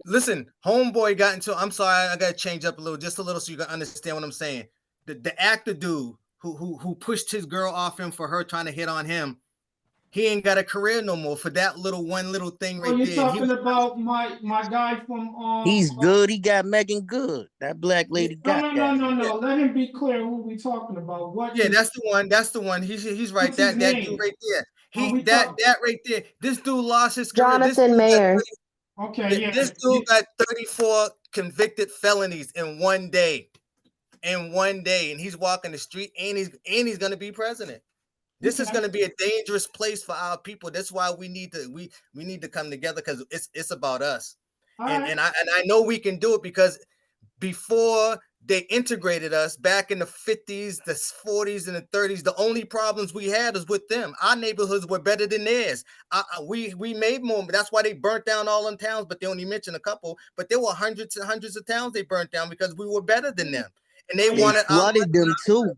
Listen, homeboy got into. I'm sorry, I gotta change up just a little, so you can understand what I'm saying. The actor dude who pushed his girl off him for her trying to hit on him, he ain't got a career no more for that one little thing right there. You're talking about my guy from He's good. He got Megan Good. That black lady got that. No. Let him be clear who we talking about. That's the one. That's the one. He's right. What's his That name? dude right there. That right there. This dude lost his career. Jonathan Mayer. Okay, yeah. This dude got 34 convicted felonies in one day. And he's walking the street, and he's gonna be president. This is gonna be a dangerous place for our people. That's why we need to come together, because it's about us. And I know we can do it, because before they integrated us back in the 50s, the 40s, and the 30s, the only problems we had was with them. Our neighborhoods were better than theirs. We made more. That's why they burnt down all them towns, but they only mentioned a couple. But there were hundreds and hundreds of towns they burnt down because we were better than them. And they wanted flooded them too.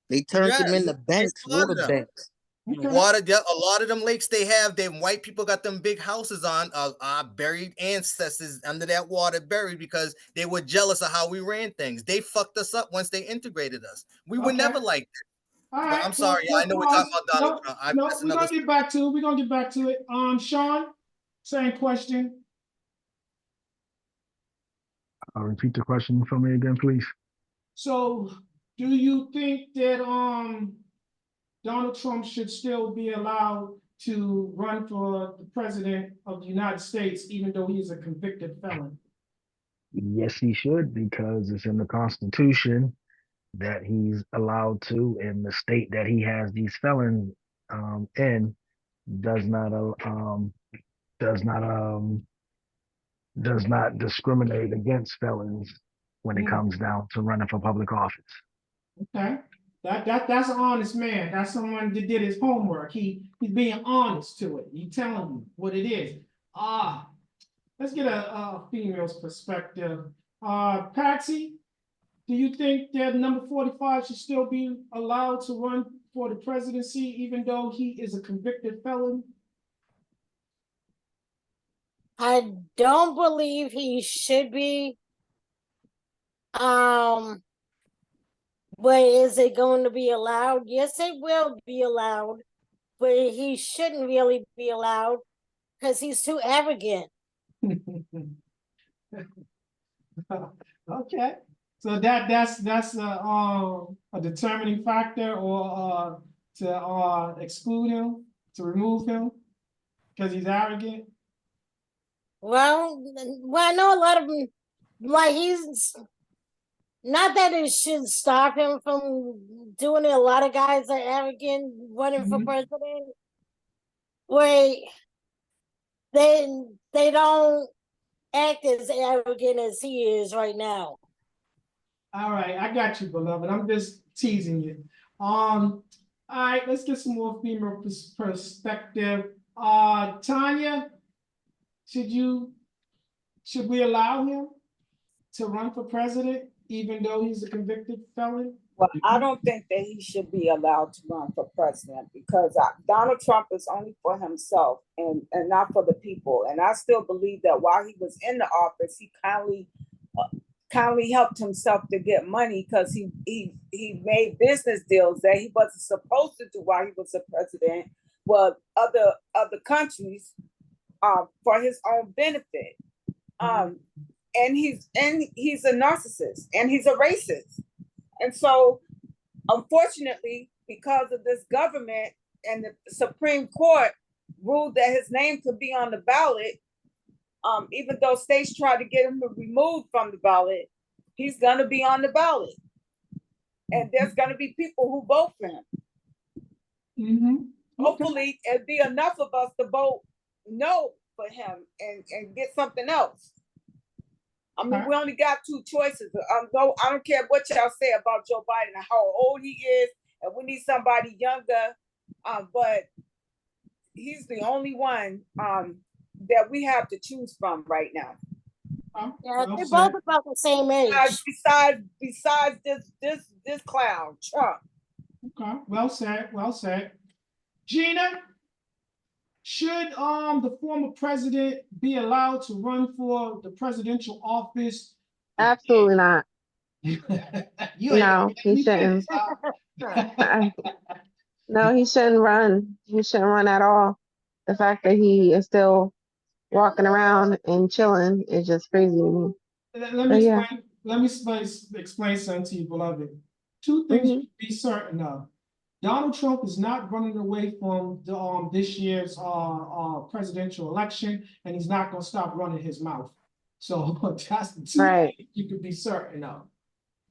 They turned them into banks, water banks. Water, a lot of them lakes they have, them white people got them big houses on our buried ancestors under that water buried, because they were jealous of how we ran things. They fucked us up once they integrated us. We were never like that. All right, I'm sorry. I know we're talking about Donald Trump. We're gonna get back to it. We're gonna get back to it. Sean, same question. Repeat the question for me again, please. So, do you think that Donald Trump should still be allowed to run for the president of the United States, even though he's a convicted felon? Yes, he should, because it's in the Constitution that he's allowed to, and the state that he has these felons in does not does not does not discriminate against felons when it comes down to running for public office. Okay, that's an honest man. That's someone that did his homework. He's being honest to it. He telling you what it is. Let's get a female's perspective. Patsy, do you think that number 45 should still be allowed to run for the presidency, even though he is a convicted felon? I don't believe he should be. But is it going to be allowed? Yes, it will be allowed, but he shouldn't really be allowed because he's too arrogant. Okay, so that's a determining factor, or to exclude him, to remove him because he's arrogant. Well, I know a lot of them, like, he's not that it should stop him from doing it. A lot of guys are arrogant running for president. Wait, they don't act as arrogant as he is right now. All right, I got you, beloved. I'm just teasing you. All right, let's get some more female perspective. Tanya, should we allow him to run for president, even though he's a convicted felon? Well, I don't think that he should be allowed to run for president because Donald Trump is only for himself and not for the people. And I still believe that while he was in the office, he kindly helped himself to get money because he made business deals that he wasn't supposed to do while he was a president with other countries for his own benefit. And he's a narcissist and he's a racist. And so, unfortunately, because of this government and the Supreme Court ruled that his name could be on the ballot, even though states tried to get him removed from the ballot, he's going to be on the ballot. And there's going to be people who vote for him. Hopefully, it'll be enough of us to vote no for him and get something else. I mean, we only got two choices. I don't care what y'all say about Joe Biden and how old he is, and we need somebody younger. But he's the only one that we have to choose from right now. Yeah, they're both about the same age. Besides this clown, Trump. Okay, well said, well said. Gina, should the former president be allowed to run for the presidential office? Absolutely not. No, he shouldn't. No, he shouldn't run. He shouldn't run at all. The fact that he is still walking around and chilling is just crazy to me. Let me explain something to you, beloved. Two things you can be certain of. Donald Trump is not running away from the, this year's presidential election, and he's not going to stop running his mouth. So that's the two things you can be certain of.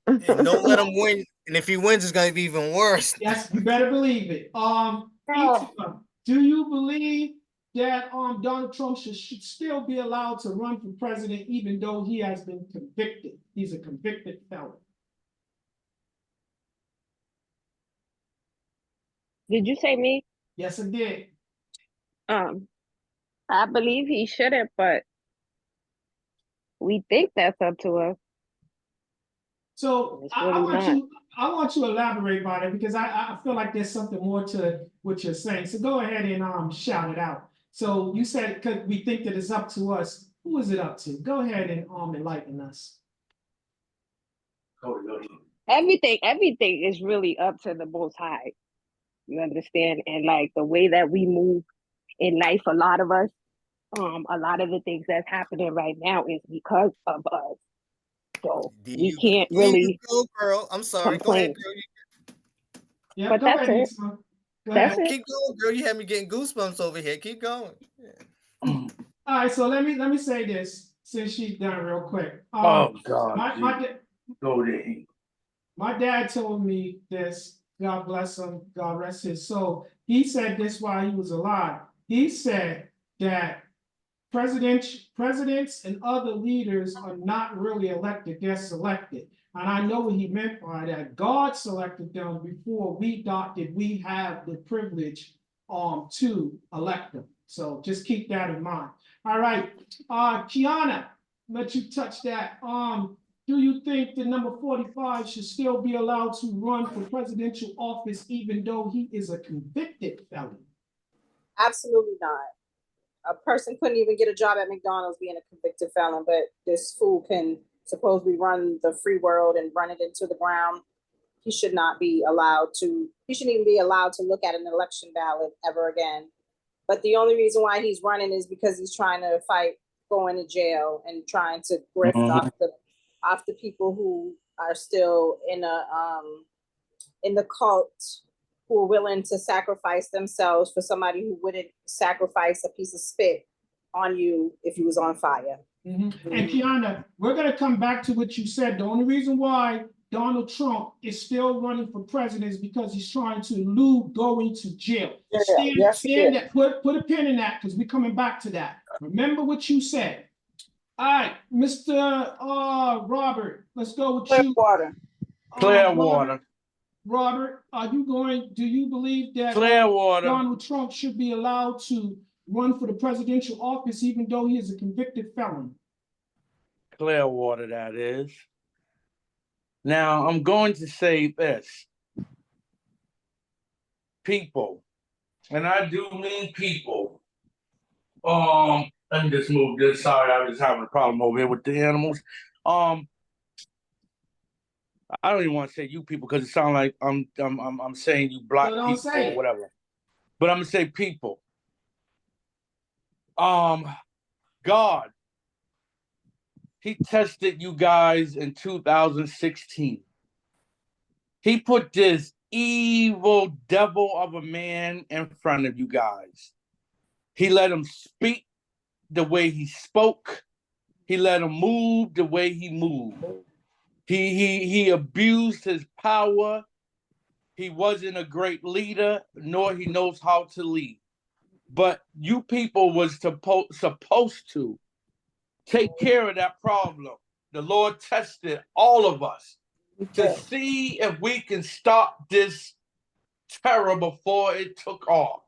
And don't let him win. And if he wins, it's going to be even worse. Yes, you better believe it. Do you believe that Donald Trump should still be allowed to run for president, even though he has been convicted? He's a convicted felon. Did you say me? Yes, I did. I believe he shouldn't, but we think that's up to us. So I want you to elaborate about it, because I feel like there's something more to what you're saying. So go ahead and shout it out. So you said because we think that it's up to us. Who is it up to? Go ahead and enlighten us. Everything is really up to the Most High. You understand? And like the way that we move in life, a lot of us, a lot of the things that's happening right now is because of us. So we can't really go, girl. I'm sorry. complain. Go ahead, girl. Yeah, but that's it. That's it. Keep going, girl. You had me getting goosebumps over here. Keep going. All right, so let me say this. since she's done real quick. Oh God, go there. My dad told me this, God bless him, God rest his soul. He said this while he was alive. He said that presidents and other leaders are not really elected, they're selected. And I know what he meant by that. God selected them before we have the privilege to elect them. So just keep that in mind. All right, Kiana, let you touch that. Do you think the number 45 should still be allowed to run for presidential office even though he is a convicted felon? Absolutely not. A person couldn't even get a job at McDonald's being a convicted felon, but this fool can supposedly run the free world and run it into the ground. He should not be allowed to, he shouldn't even be allowed to look at an election ballot ever again. But the only reason why he's running is because he's trying to fight going to jail and trying to grift off the people who are still in the cult, who are willing to sacrifice themselves for somebody who wouldn't sacrifice a piece of spit on you if you was on fire. Mm-hmm. And Kiana, we're going to come back to what you said. The only reason why Donald Trump is still running for president is because he's trying to elude going to jail. Stand that, put a pin in that because we're coming back to that. Remember what you said. All right, Mr. Robert, let's go with you. Clearwater. Robert, do you believe that Clearwater. Donald Trump should be allowed to run for the presidential office even though he is a convicted felon? Clearwater, that is. Now, I'm going to say this. People, and I do mean people. Let me just move this. Sorry, I was having a problem over here with the animals. I don't even want to say you people because it sounds like I'm saying you black people or whatever. But I'm gonna say people. God, he tested you guys in 2016. He put this evil devil of a man in front of you guys. He let him speak the way he spoke. He let him move the way he moved. He abused his power. He wasn't a great leader, nor he knows how to lead. But you people was supposed to take care of that problem. The Lord tested all of us to see if we can stop this terror before it took off.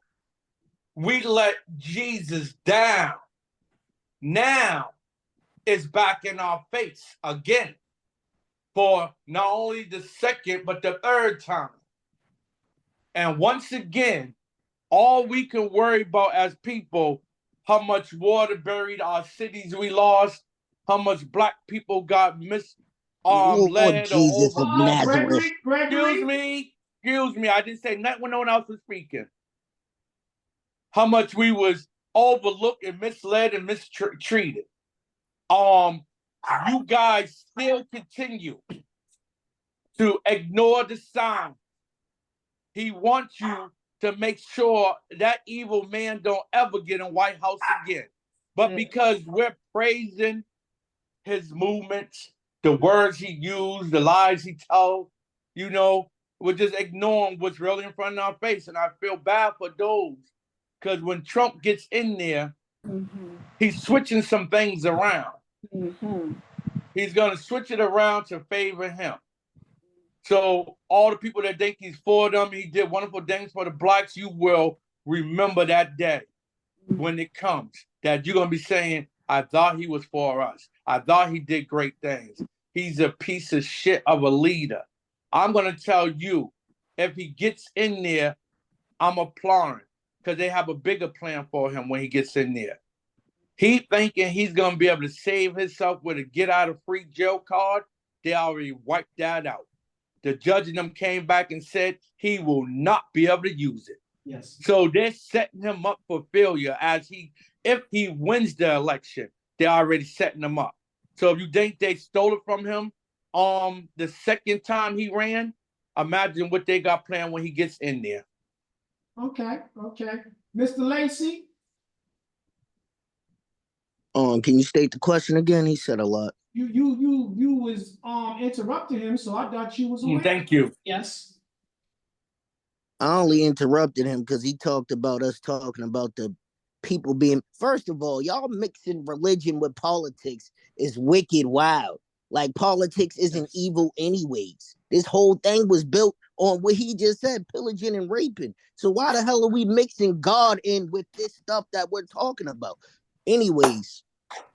We let Jesus down. Now it's back in our face again for not only the second, but the third time. And once again, all we can worry about as people, how much water buried our cities we lost, how much black people got led Jesus of Nazareth. Excuse me. I didn't say nothing when no one else was speaking. How much we was overlooked and misled and mistreated. You guys still continue to ignore the sign. He wants you to make sure that evil man don't ever get in White House again. But because we're praising his movements, the words he used, the lies he told, we're just ignoring what's really in front of our face. And I feel bad for those, because when Trump gets in there, he's switching some things around. He's going to switch it around to favor him. So all the people that think he's for them, he did wonderful things for the blacks, you will remember that day when it comes, that you're going to be saying, I thought he was for us. I thought he did great things. He's a piece of shit of a leader. I'm going to tell you, if he gets in there, I'm applauding, because they have a bigger plan for him when he gets in there. He thinking he's going to be able to save himself with a get out of free jail card. They already wiped that out. The judge and them came back and said he will not be able to use it. Yes. So they're setting him up for failure if he wins the election, they're already setting him up. So if you think they stole it from him the second time he ran, imagine what they got planned when he gets in there. Okay. Mr. Lacey? Can you state the question again? He said a lot. You was interrupting him, so I thought you was aware. Thank you. Yes. I only interrupted him because he talked about us talking about the people being. First of all, y'all mixing religion with politics is wicked wild. Like politics isn't evil anyways. This whole thing was built on what he just said, pillaging and raping. So why the hell are we mixing God in with this stuff that we're talking about? Anyways,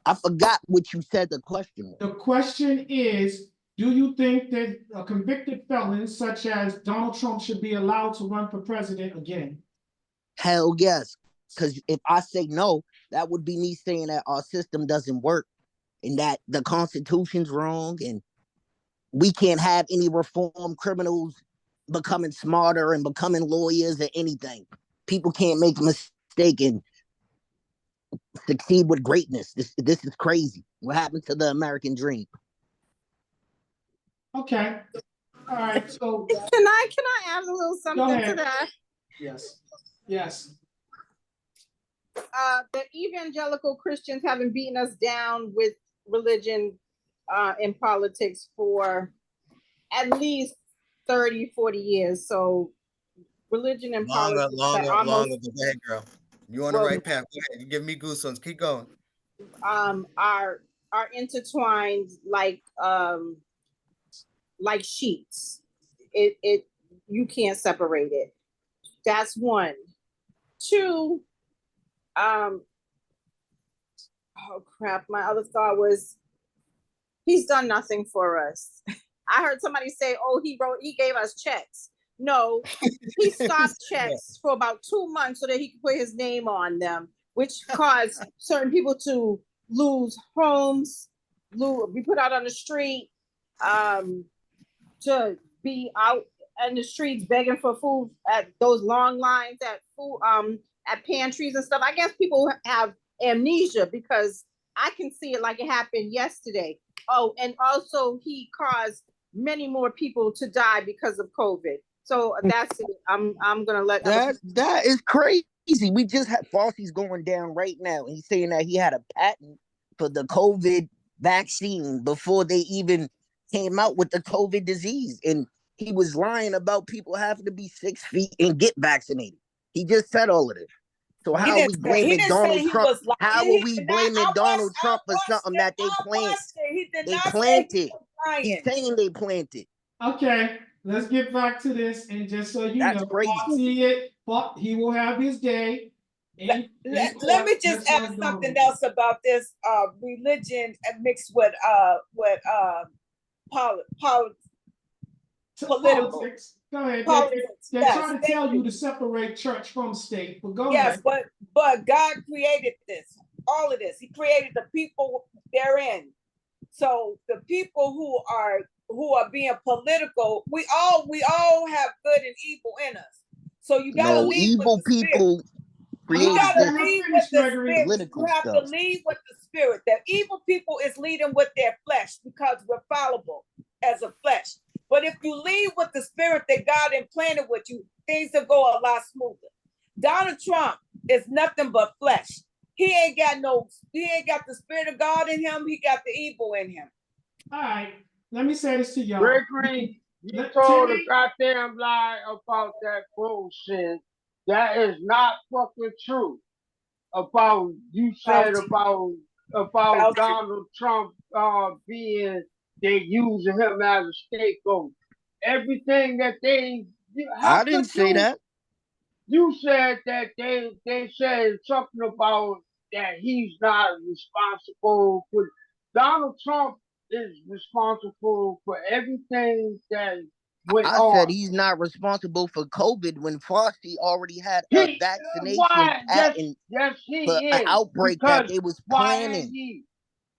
I forgot what you said the question was. The question is, do you think that a convicted felon such as Donald Trump should be allowed to run for president again? Hell yes. Because if I say no, that would be me saying that our system doesn't work and that the Constitution's wrong and we can't have any reform criminals becoming smarter and becoming lawyers or anything. People can't make a mistake and succeed with greatness. This is crazy. What happened to the American dream? Okay. All right. So can I add a little something to that? Yes. Yes. The evangelical Christians haven't beaten us down with religion in politics for at least 30, 40 years. So religion and politics Longer. are almost, Go ahead, girl. You on the right path. Go ahead. You give me goosebumps. Keep going. are intertwined like sheets. It you can't separate it. That's one. Two, oh crap, my other thought was he's done nothing for us. I heard somebody say, oh, he gave us checks. No, he stopped checks for about 2 months so that he could put his name on them, which caused certain people to lose homes, be put out on the street, to be out in the streets begging for food at those long lines at food, at pantries and stuff. I guess people have amnesia because I can see it like it happened yesterday. Oh, and also he caused many more people to die because of COVID. So that's it. I'm gonna let that is crazy. We just had Fauci's going down right now. He's saying that he had a patent for the COVID vaccine before they even came out with the COVID disease. And he was lying about people having to be 6 feet and get vaccinated. He just said all of this. So how are we blaming Donald Trump? How are we blaming Donald Trump for something that they planted? They planted. He's saying they planted. Okay, let's get back to this. And just so you know, crazy. He will have his day. Let me just add something else about this religion mixed with politics. Go ahead. They're trying to tell you to separate church from state, but go ahead. Yes, but God created this, all of this. He created the people therein. So the people who are being political, we all have good and evil in us. So you gotta leave evil with the people. You gotta lead with the spirit. You have to lead with the spirit. That evil people is leading with their flesh because we're fallible as a flesh. But if you lead with the spirit that God implanted with you, things will go a lot smoother. Donald Trump is nothing but flesh. He ain't got the spirit of God in him. He got the evil in him. All right. Let me say this to y'all. Gregory, you told a goddamn lie about that bullshit. That is not fucking true. About you said about Donald Trump being they using him as a scapegoat. Everything that I didn't say that. You said that they said something about that he's not responsible for. Donald Trump is responsible for everything that went on. I said he's not responsible for COVID when Fauci already had a vaccination patent for an outbreak that they was planning.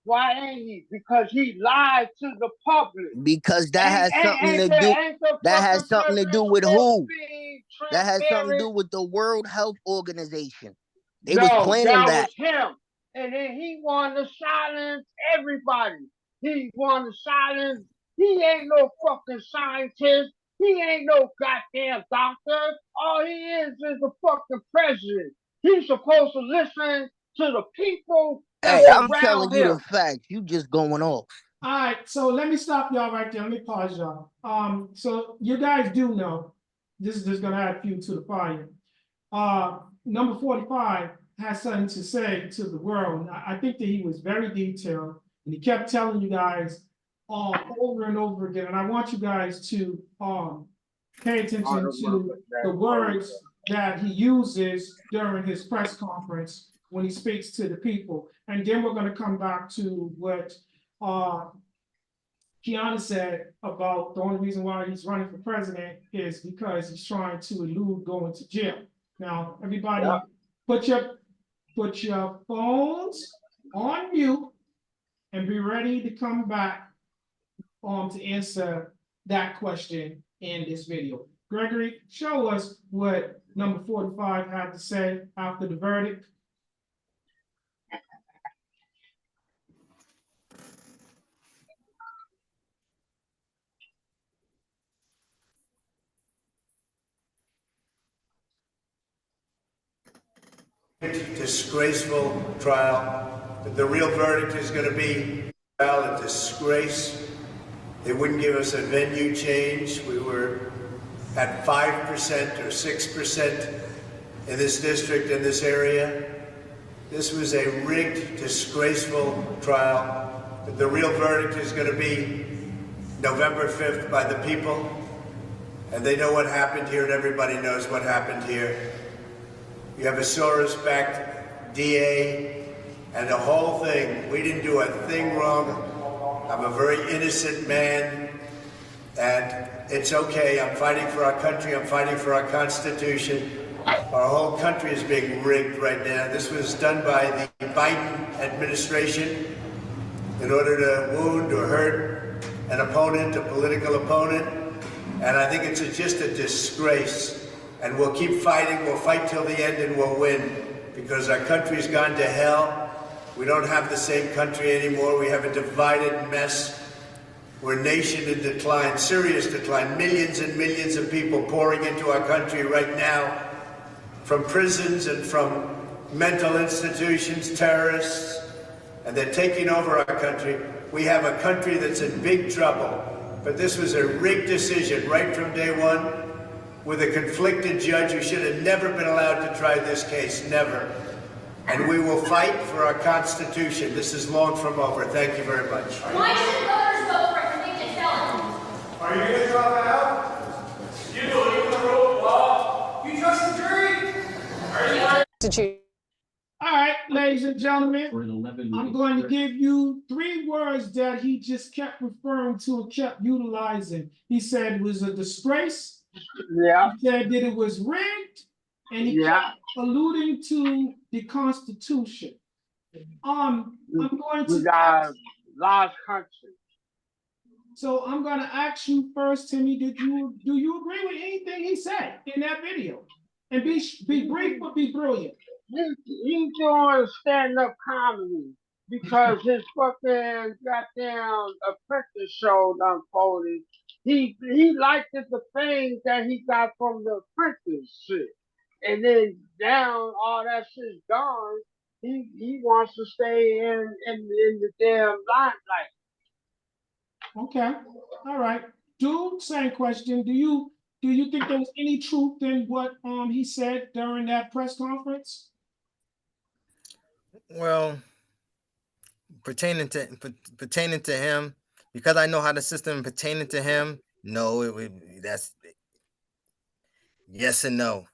Why ain't he? Because he lied to the public. Because that has something to do. That has something to do with who? That has something to do with the World Health Organization. They was planning that. Was him. And then he wanted to silence everybody. He wanted to silence. He ain't no fucking scientist. He ain't no goddamn doctor. All he is a fucking president. He's supposed to listen to the people Hey, that's I'm telling around you the him. facts. You just going off. All right, so let me stop y'all right there. Let me pause y'all. So you guys do know this is just gonna add fuel to the fire. Number 45 has something to say to the world. I think that he was very detailed and he kept telling you guys over and over again. And I want you guys to pay attention to the words that he uses during his press conference when he speaks to the people. And then we're going to come back to what Kiana said about the only reason why he's running for president is because he's trying to elude going to jail. Now, everybody, put your phones on mute and be ready to come back to answer that question in this video. Gregory, show us what number 45 had to say after the verdict. Disgraceful trial. The real verdict is going to be a disgrace. They wouldn't give us a venue change. We were at 5% or 6% in this district, in this area. This was a rigged, disgraceful trial. The real verdict is going to be November 5th by the people. And they know what happened here, and everybody knows what happened here. You have a Soros-backed DA, and the whole thing, we didn't do a thing wrong. I'm a very innocent man, and it's okay. I'm fighting for our country. I'm fighting for our Constitution. Our whole country is being rigged right now. This was done by the Biden administration in order to wound or hurt an opponent, a political opponent. And I think it's just a disgrace. And we'll keep fighting. We'll fight till the end and we'll win because our country's gone to hell. We don't have the same country anymore. We have a divided mess. We're a nation in decline, serious decline. Millions and millions of people pouring into our country right now from prisons and from mental institutions, terrorists, and they're taking over our country. We have a country that's in big trouble. But this was a rigged decision right from day one with a conflicted judge who should have never been allowed to try this case, never. And we will fight for our Constitution. This is long from over. Thank you very much. Why should voters vote for convicted felons? Are you going to drop that out? You believe in the rule of law? You trust the jury? Are you? All right, ladies and gentlemen, I'm going to give you 3 words that he just kept referring to and kept utilizing. He said it was a disgrace. Yeah. He said that it was rigged, and he kept alluding to the Constitution. I'm going to got a large country. So I'm going to ask you first, Timmy. Do you agree with anything he said in that video? And be brief, but be brilliant. He's doing stand-up comedy because his fucking goddamn apprentice show unfolded. He liked the fame that he got from the apprentice shit. And then down all that shit's gone. He wants to stay in the damn limelight. Okay. All right. Dude, same question. Do you think there was any truth in what he said during that press conference? Well, pertaining to him, because I know how the system pertaining to him, no, that's yes and no.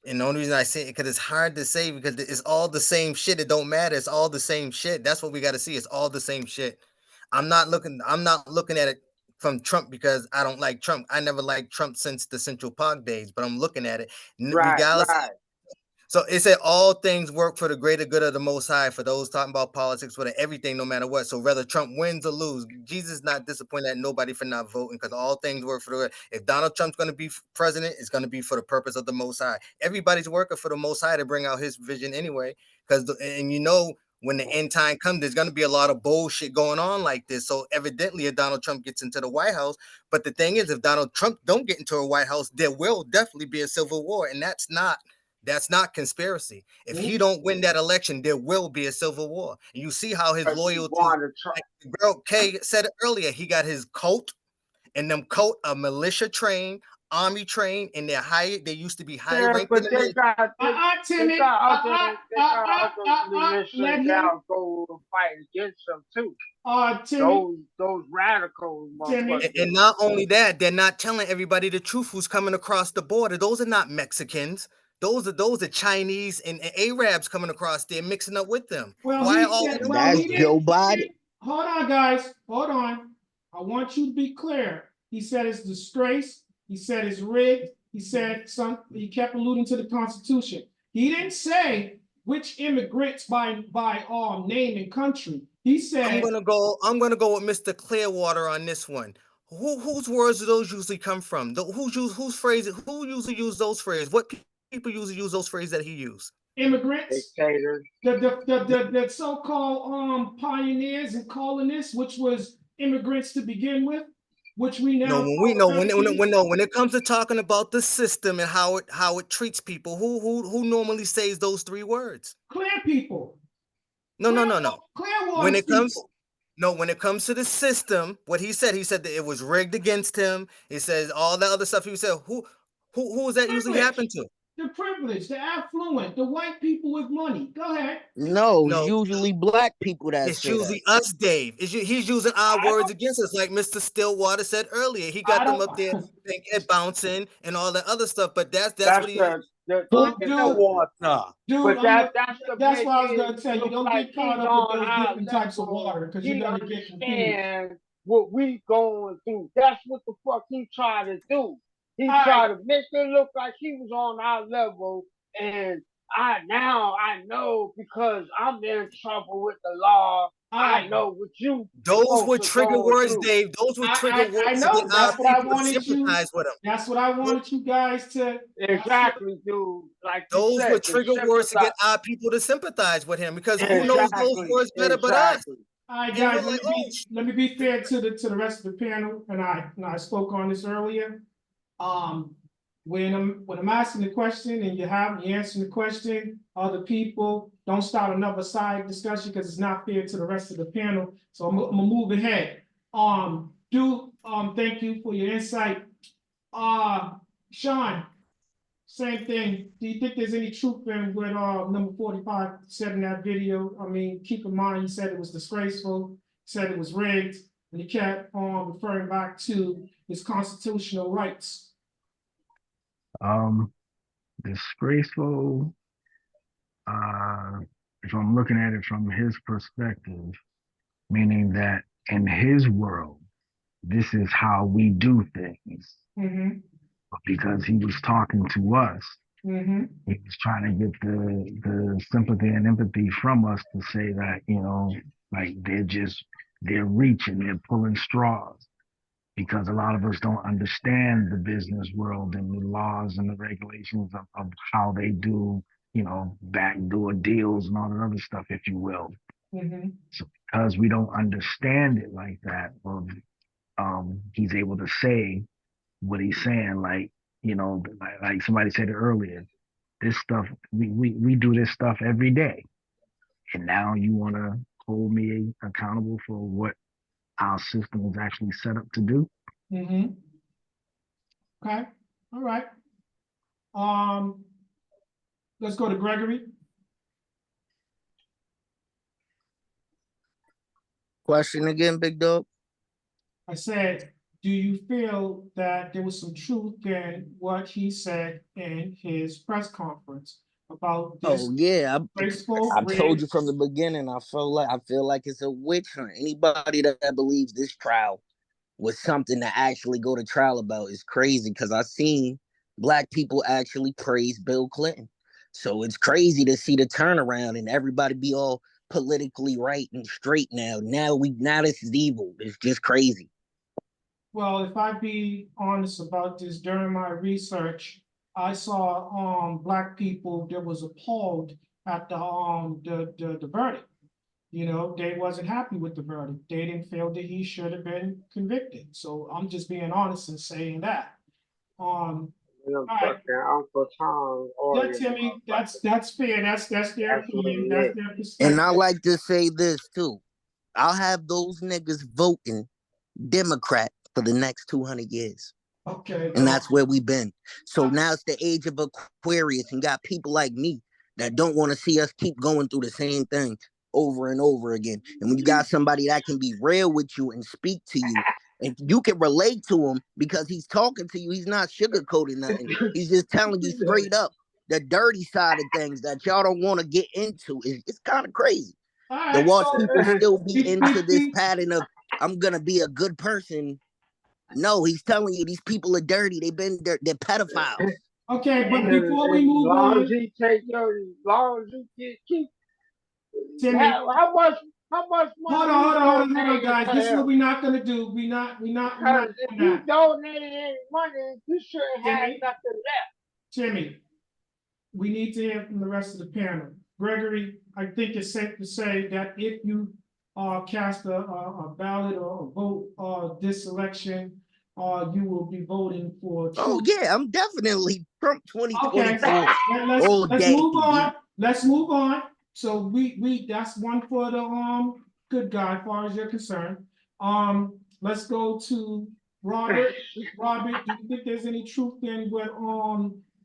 And the only reason I say it because it's hard to say because it's all the same shit. It don't matter. It's all the same shit. That's what we got to see. It's all the same shit. I'm not looking at it from Trump because I don't like Trump. I never liked Trump since the Central Park days, but I'm looking at it regardless. Right. So it said all things work for the greater good of the Most High for those talking about politics, for everything, no matter what. So whether Trump wins or lose, Jesus not disappointed at nobody for not voting because all things work for the good. If Donald Trump's going to be president, it's going to be for the purpose of the Most High. Everybody's working for the Most High to bring out his vision anyway. And you know, when the end time comes, there's going to be a lot of bullshit going on like this. So evidently, if Donald Trump gets into the White House, but the thing is, if Donald Trump don't get into a White House, there will definitely be a civil war, and that's not That's not conspiracy. If he don't win that election, there will be a civil war. And you see how his But you loyalty, want to try. like girl Kay said it earlier, he got his coat, and them coat are militia trained, army trained, and they used to be high Yeah, ranked in but the they military. got Timmy, they got other let militia him, that go to fight against them too. Timmy, Those radical Timmy. motherfuckers. And not only that, they're not telling everybody the truth who's coming across the border. Those are not Mexicans. Those are Chinese and Arabs coming across there mixing up with them. Well, Why he all said, of them well, That's he doing it? Joe didn't, Biden. hold on, guys, hold on. I want you to be clear. He said it's disgrace. He said it's rigged. He said he kept alluding to the Constitution. He didn't say which immigrants by name and country. He said I'm gonna go with Mr. Clearwater on this one. Whose words do those usually come from? Who usually use those phrases? What people usually use those phrases that he used? immigrants, Dictators. the so-called pioneers and colonists, which was immigrants to begin with, which we No, now when we call know refugees. when it comes to talking about the system and how it treats people, who normally says those three words? Clear people, No, no, no, no. Clearwater When it comes people. No, when it comes to the system, what he said that it was rigged against him. He says all that other stuff. He said, who is that usually happen Privilege, to? the privileged, the affluent, the white people with money. Go ahead. No, it's No, usually black people that it's say that. usually us, Dave. He's using our I words don't. against us, like Mr. Stillwater said earlier. He I got them don't. up there and bouncing and all that other stuff. But that's That's what he. Dude, Clearwater. dude, but that's to that's make what I was it gonna tell you. look Don't like get caught he's up with on those our different types of level. water because you're He gonna get confused. understands what we going through. That's what the fuck he tried to do. He All right, tried to make it look like he was on our level, and I know because I'm in trouble with the law. all I right. know what you Those folks were are trigger going words, through. Dave. Those were trigger I words to get know. our That's what I people to wanted you. sympathize with him. That's what I wanted you guys to. Exactly, dude. Like you Those were said, to trigger words to sympathize. get our people to sympathize with him because who knows those Exactly, words better but us? exactly. All right, And guys. we're like, oh, Let me be fair to the rest of the panel, and I spoke on this earlier. Um, when I'm asking the question and you answering the question, other people don't start another side discussion because it's not fair to the rest of the panel. So I'm gonna move ahead. Thank you for your insight. Sean, same thing. Do you think there's any truth in what number 45 said in that video? I mean, keep in mind he said it was disgraceful, said it was rigged, and he kept on referring back to his constitutional rights. Disgraceful. If I'm looking at it from his perspective, meaning that in his world, this is how we do things. Mm-hmm. Because he was talking to us, Mm-hmm. he was trying to get the sympathy and empathy from us to say that, like they're reaching, they're pulling straws. Because a lot of us don't understand the business world and the laws and the regulations of how they do, backdoor deals and all that other stuff, if you will. Mm-hmm. So because we don't understand it like that, he's able to say what he's saying, like somebody said it earlier. This stuff, we do this stuff every day, and now you want to hold me accountable for what our system is actually set up to do. Mm-hmm. Okay. All right. Let's go to Gregory. Question again, big dog? I said, do you feel that there was some truth in what he said in his press conference about this Oh yeah, graceful I told rig? you from the beginning. I feel like it's a witch hunt. Anybody that believes this trial was something to actually go to trial about is crazy. Because I seen black people actually praise Bill Clinton, so it's crazy to see the turnaround and everybody be all politically right and straight now. Now this is evil. It's just crazy. Well, if I be honest about this, during my research, I saw black people that was appalled at the verdict. They wasn't happy with the verdict. They didn't feel that he should have been convicted. So I'm just being honest and saying that. And I'm All right. fucking Uncle Tom or Yeah, your Timmy, motherfucker. that's fair. That's their That's what opinion. it That's is. their And I perspective. like to say this too. I'll have those niggas voting Democrat for the next 200 years. Okay. And that's where we've been. So now it's the age of Aquarius, and got people like me that don't want to see us keep going through the same thing over and over again. And when you got somebody that can be real with you and speak to you, and you can relate to him because he's talking to you, he's not sugarcoating nothing. He's just telling you straight up the dirty side of things that y'all don't want to get into. It's kind of crazy All to right. watch So people still be I into this think pattern of I'm gonna be a good person. No, he's telling you these people are dirty. They're pedophiles. okay, but before we As move long as on, he take your, as long as you keep, Timmy, how much hold money on, you hold on, hold on, hold on, donated guys. to This is him? what we're not gonna do. We're not Because if doing you that. donated any money, you shouldn't have Timmy, nothing left. Timmy, we need to hear from the rest of the panel. Gregory, I think it's safe to say that if you cast a ballot or a vote this election, you will be voting for Oh Trump. yeah, I'm definitely Trump Okay, 2024 all let's day, move on. B. Let's move on. So we that's one for the good guy, as far as you're concerned. Let's go to Robert. Robert, do you think there's any truth in what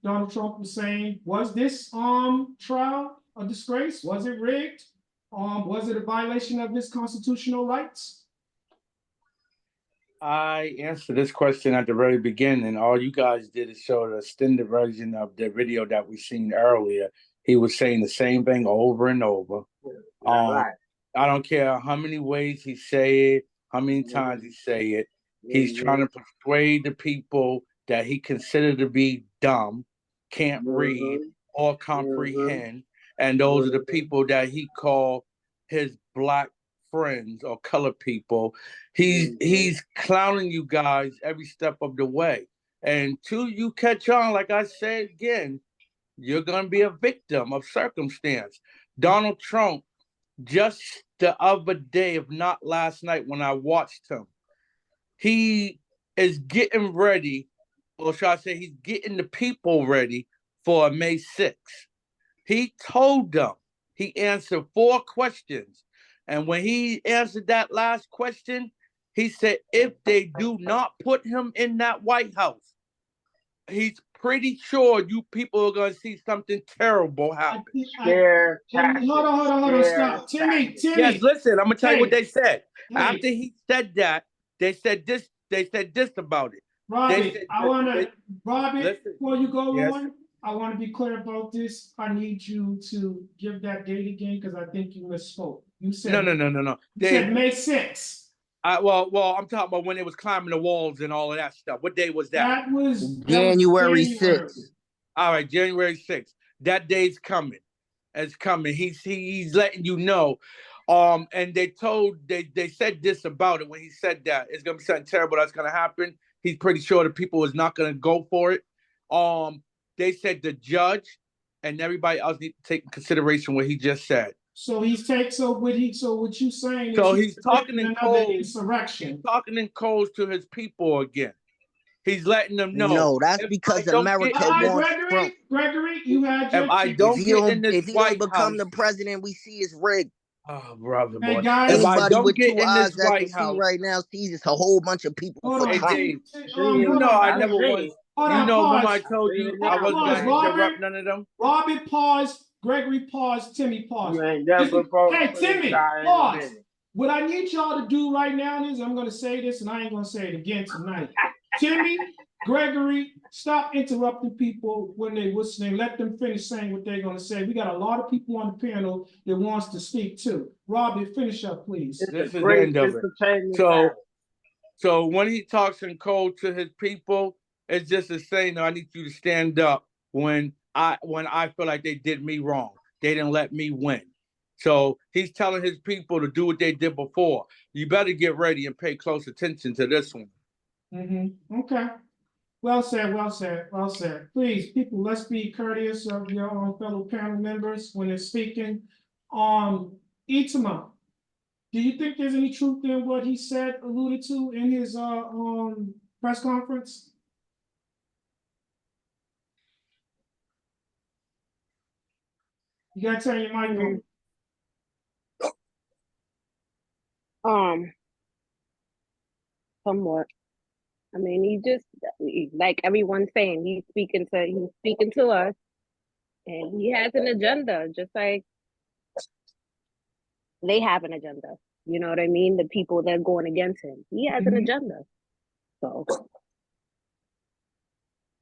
Donald Trump was saying? Was this trial a disgrace? Was it rigged? Was it a violation of his constitutional rights? I answered this question at the very beginning. All you guys did is show the extended version of the video that we seen earlier. He was saying the same thing over and over. Right. I don't care how many ways he say it, how many times he say it. He's trying to persuade the people that he considered to be dumb, can't read or comprehend, and those are the people that he called his black friends or colored people. He's clowning you guys every step of the way. And till you catch on, like I said again, you're gonna be a victim of circumstance. Donald Trump, just the other day, if not last night, when I watched him, he is getting ready, or should I say, he's getting the people ready for May 6th. He told them, he answered 4 questions. And when he answered that last question, he said, if they do not put him in that White House, he's pretty sure you people are going to see something terrible happen. Scare tactics. Hold on, stop. Timmy. Yes, listen, I'm going to tell you what Hey. they said. Hey. After he said that, they said this about it. Robbie, Robbie, listen, before you go yes. on, I want to be clear about this. I need you to give that date again because I think you misspoke. You said No. You said May 6th. Well, I'm talking about when they was climbing the walls and all of that stuff. What day was that? That was January January. 6th. All right, January 6th. That day's coming. It's coming. He's letting you know. And they said this about it when he said that it's gonna be something terrible that's gonna happen. He's pretty sure the people is not gonna go for it. They said the judge and everybody else need to take in consideration what he just said. So what you saying is So he's talking in another codes. insurrection. He's talking in codes to his people again. He's letting them know. No, that's because America wants Trump. Gregory, you had your If I chance. don't get in this If he White don't become House, the president, we see is rigged. oh brother, Hey boy. guys, If I Anybody don't with get 2 in eyes this that can White see House, right now sees it's a whole bunch of people hold for on. hey Trump. Dave, See, you know I I never see. was. Hold You on, know, remember I pause. told See you it I now, wasn't Pause, gonna man. interrupt none of them. Robbie, pause. Gregory, pause. Timmy, pause. You ain't never voted Hey, for this Timmy, guy in a pause. minute. What I need y'all to do right now is I'm going to say this, and I ain't going to say it again tonight. Timmy, Gregory, stop interrupting people when they listening. Let them finish saying what they're going to say. We got a lot of people on the panel that wants to speak too. Robbie, finish up, please. It's This a is the great end of it. entertainment battle. So when he talks in code to his people, it's just a saying, I need you to stand up when I feel like they did me wrong. They didn't let me win. So he's telling his people to do what they did before. You better get ready and pay close attention to this one. Okay. Well said, well said, well said. Please, people, let's be courteous of your own fellow panel members when they're speaking. Itama, do you think there's any truth in what he said, alluded to in his press conference? You gotta turn your mic on. Somewhat. I mean, like everyone's saying, he's speaking to us, and he has an agenda, just like they have an agenda. You know what I mean? The people that are going against him, he has an agenda. So,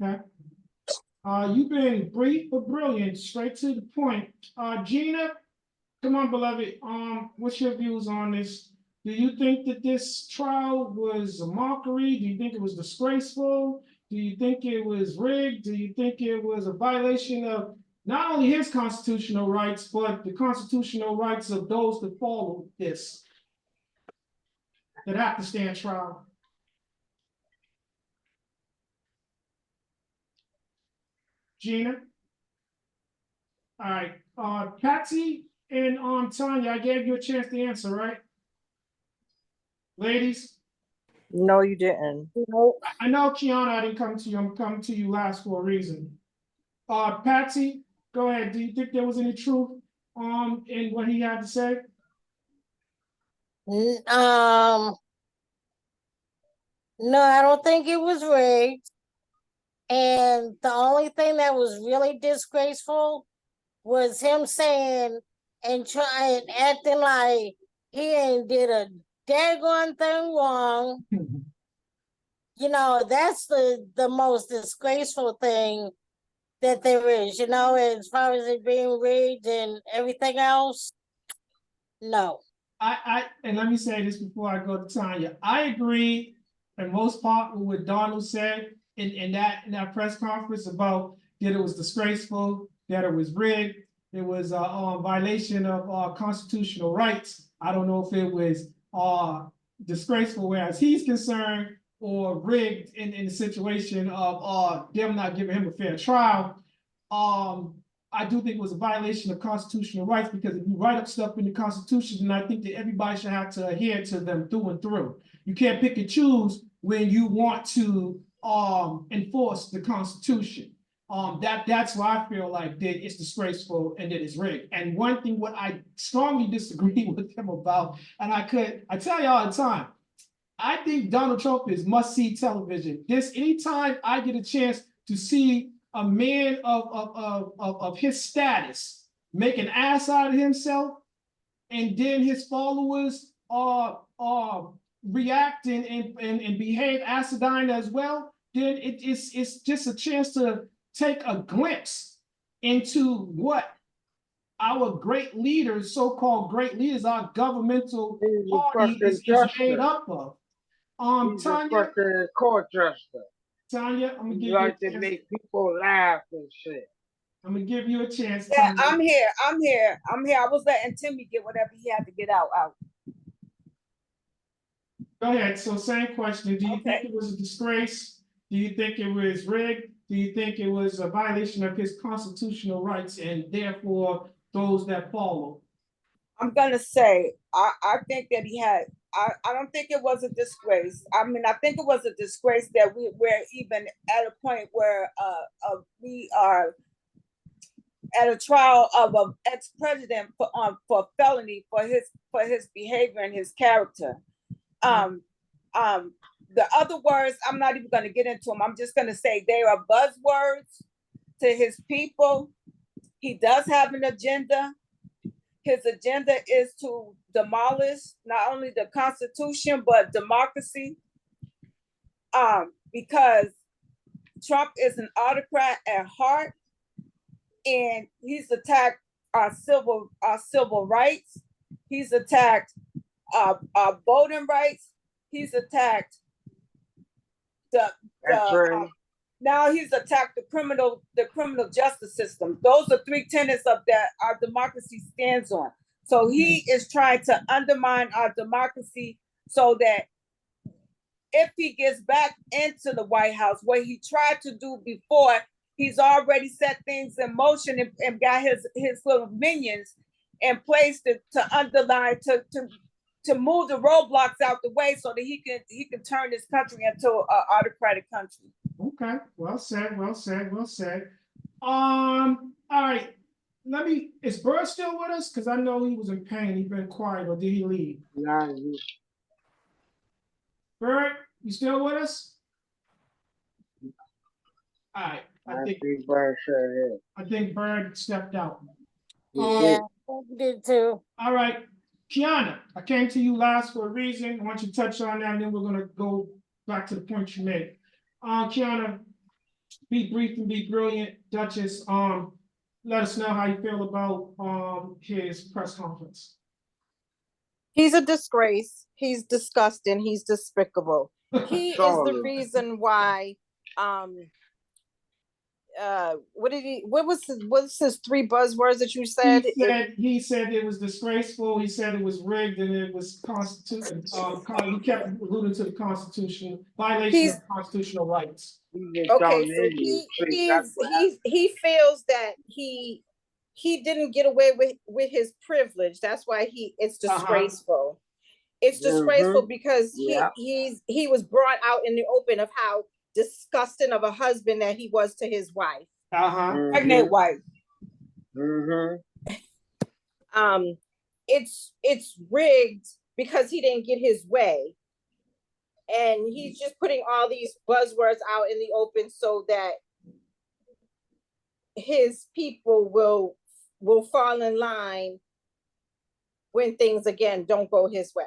Okay. You've been brief but brilliant, straight to the point. Gina, come on, beloved. What's your views on this? Do you think that this trial was a mockery? Do you think it was disgraceful? Do you think it was rigged? Do you think it was a violation of not only his constitutional rights, but the constitutional rights of those that follow this, that have to stand trial? Gina? All right. Patsy and Tanya, I gave you a chance to answer, right? Ladies? No, you didn't. Nope. I know, Kiana, I didn't come to you. I'm coming to you last for a reason. Patsy, go ahead. Do you think there was any truth in what he had to say? No, I don't think it was rigged. And the only thing that was really disgraceful was him saying and trying acting like he ain't did a daggone thing wrong. You know, that's the most disgraceful thing that there is, you know, as far as it being rigged and everything else. No. And let me say this before I go to Tanya. I agree in most part with what Donald said in that press conference about that it was disgraceful, that it was rigged, it was a violation of constitutional rights. I don't know if it was disgraceful whereas he's concerned, or rigged in the situation of them not giving him a fair trial. I do think it was a violation of constitutional rights, because if you write up stuff in the Constitution, then I think that everybody should have to adhere to them through and through. You can't pick and choose when you want to enforce the Constitution. That's why I feel like that it's disgraceful and that it's rigged. And one thing what I strongly disagree with him about, and I tell you all the time, I think Donald Trump is must-see television. Anytime I get a chance to see a man of his status make an ass out of himself, and then his followers react and behave acidine as well, then it's just a chance to take a glimpse into what our great leaders, so-called great leaders, our governmental party is made up of. He's Tanya, a fucking court jester. Tanya, I'm gonna give He you a like to chance. make people laugh and shit. I'm gonna give you a chance. Yeah, Tanya. I'm here. I was letting Timmy get whatever he had to get out. Go ahead. So same question. Do you think it was a disgrace? Do you think it was rigged? Do you think it was a violation of his constitutional rights and therefore those that follow? I'm gonna say I think that he had. I don't think it was a disgrace. I mean, I think it was a disgrace that we're even at a point where we are at a trial of an ex-president for felony for his behavior and his character. The other words, I'm not even going to get into them. I'm just going to say they are buzzwords to his people. He does have an agenda. His agenda is to demolish not only the Constitution, but democracy. Because Trump is an autocrat at heart, and he's attacked our civil rights. He's attacked our voting rights. He's attacked now he's attacked the criminal justice system. Those are three tenets of that our democracy stands on. So he is trying to undermine our democracy so that if he gets back into the White House, what he tried to do before, he's already set things in motion and got his little minions in place to underline, to move the roadblocks out the way so that he can turn this country into an autocratic country. Okay, well said. All right, is Bird still with us? Because I know he was in pain. He's been quiet, or did he leave? Nah, Bird, you still with us? All right. I think Bird sure is. I think Bird stepped out. Yeah, I did too. All right. Kiana, I came to you last for a reason. I want you to touch on that, and then we're going to go back to the point you made. Kiana, be brief and be brilliant. Duchess, let us know how you feel about his press conference. He's a disgrace. He's disgusting. He's despicable. He is the reason why what's his three buzzwords that you said? He said it was disgraceful. He said it was rigged, and it was constitutional. He kept alluding to the Constitution, violation of constitutional rights. Okay, so he feels that he didn't get away with his privilege. That's why it's disgraceful. It's disgraceful because he was brought out in the open of how disgusting of a husband that he was to his wife. Pregnant wife. It's rigged because he didn't get his way. And he's just putting all these buzzwords out in the open so that his people will fall in line when things again don't go his way.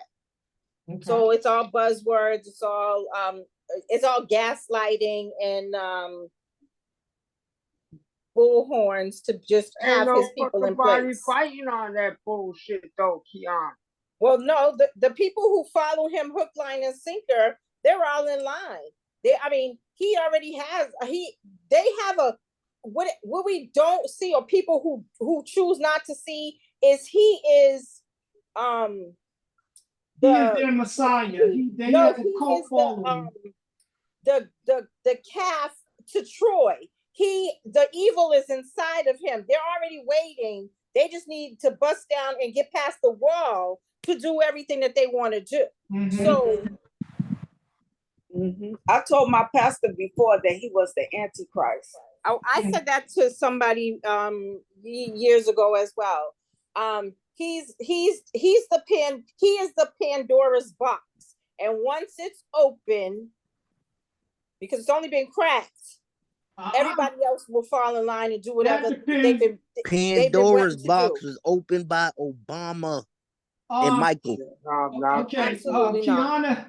Okay. So it's all buzzwords, it's all gaslighting and bullhorns to just have his people in place. Fighting on that bullshit though, Kiana. Well, no, the people who follow him hook, line, and sinker, they're all in line. He already has they have a what we don't see, or people who choose not to see, is he is their Messiah. They have a cult following. The calf to Troy. The evil is inside of him. They're already waiting. They just need to bust down and get past the wall to do everything that they want to do. So I told my pastor before that he was the Antichrist. I said that to somebody years ago as well. He is the Pandora's box, and once it's open, because it's only been cracked, everybody else will fall in line and do whatever they've been. Pandora's box was opened by Obama and Michael. Okay, Kiana,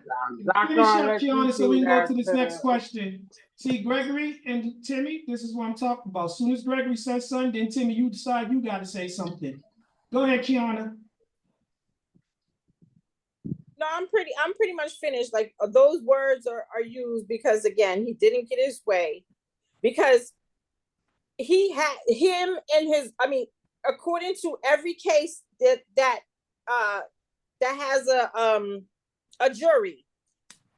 finish up, Kiana, so we can go to this next question. See, Gregory and Timmy, this is what I'm talking about. As soon as Gregory says something, then Timmy, you decide you got to say something. Go ahead, Kiana. No, I'm pretty much finished. Like, those words are used because, again, he didn't get his way, because he had him and his. According to every case that has a jury,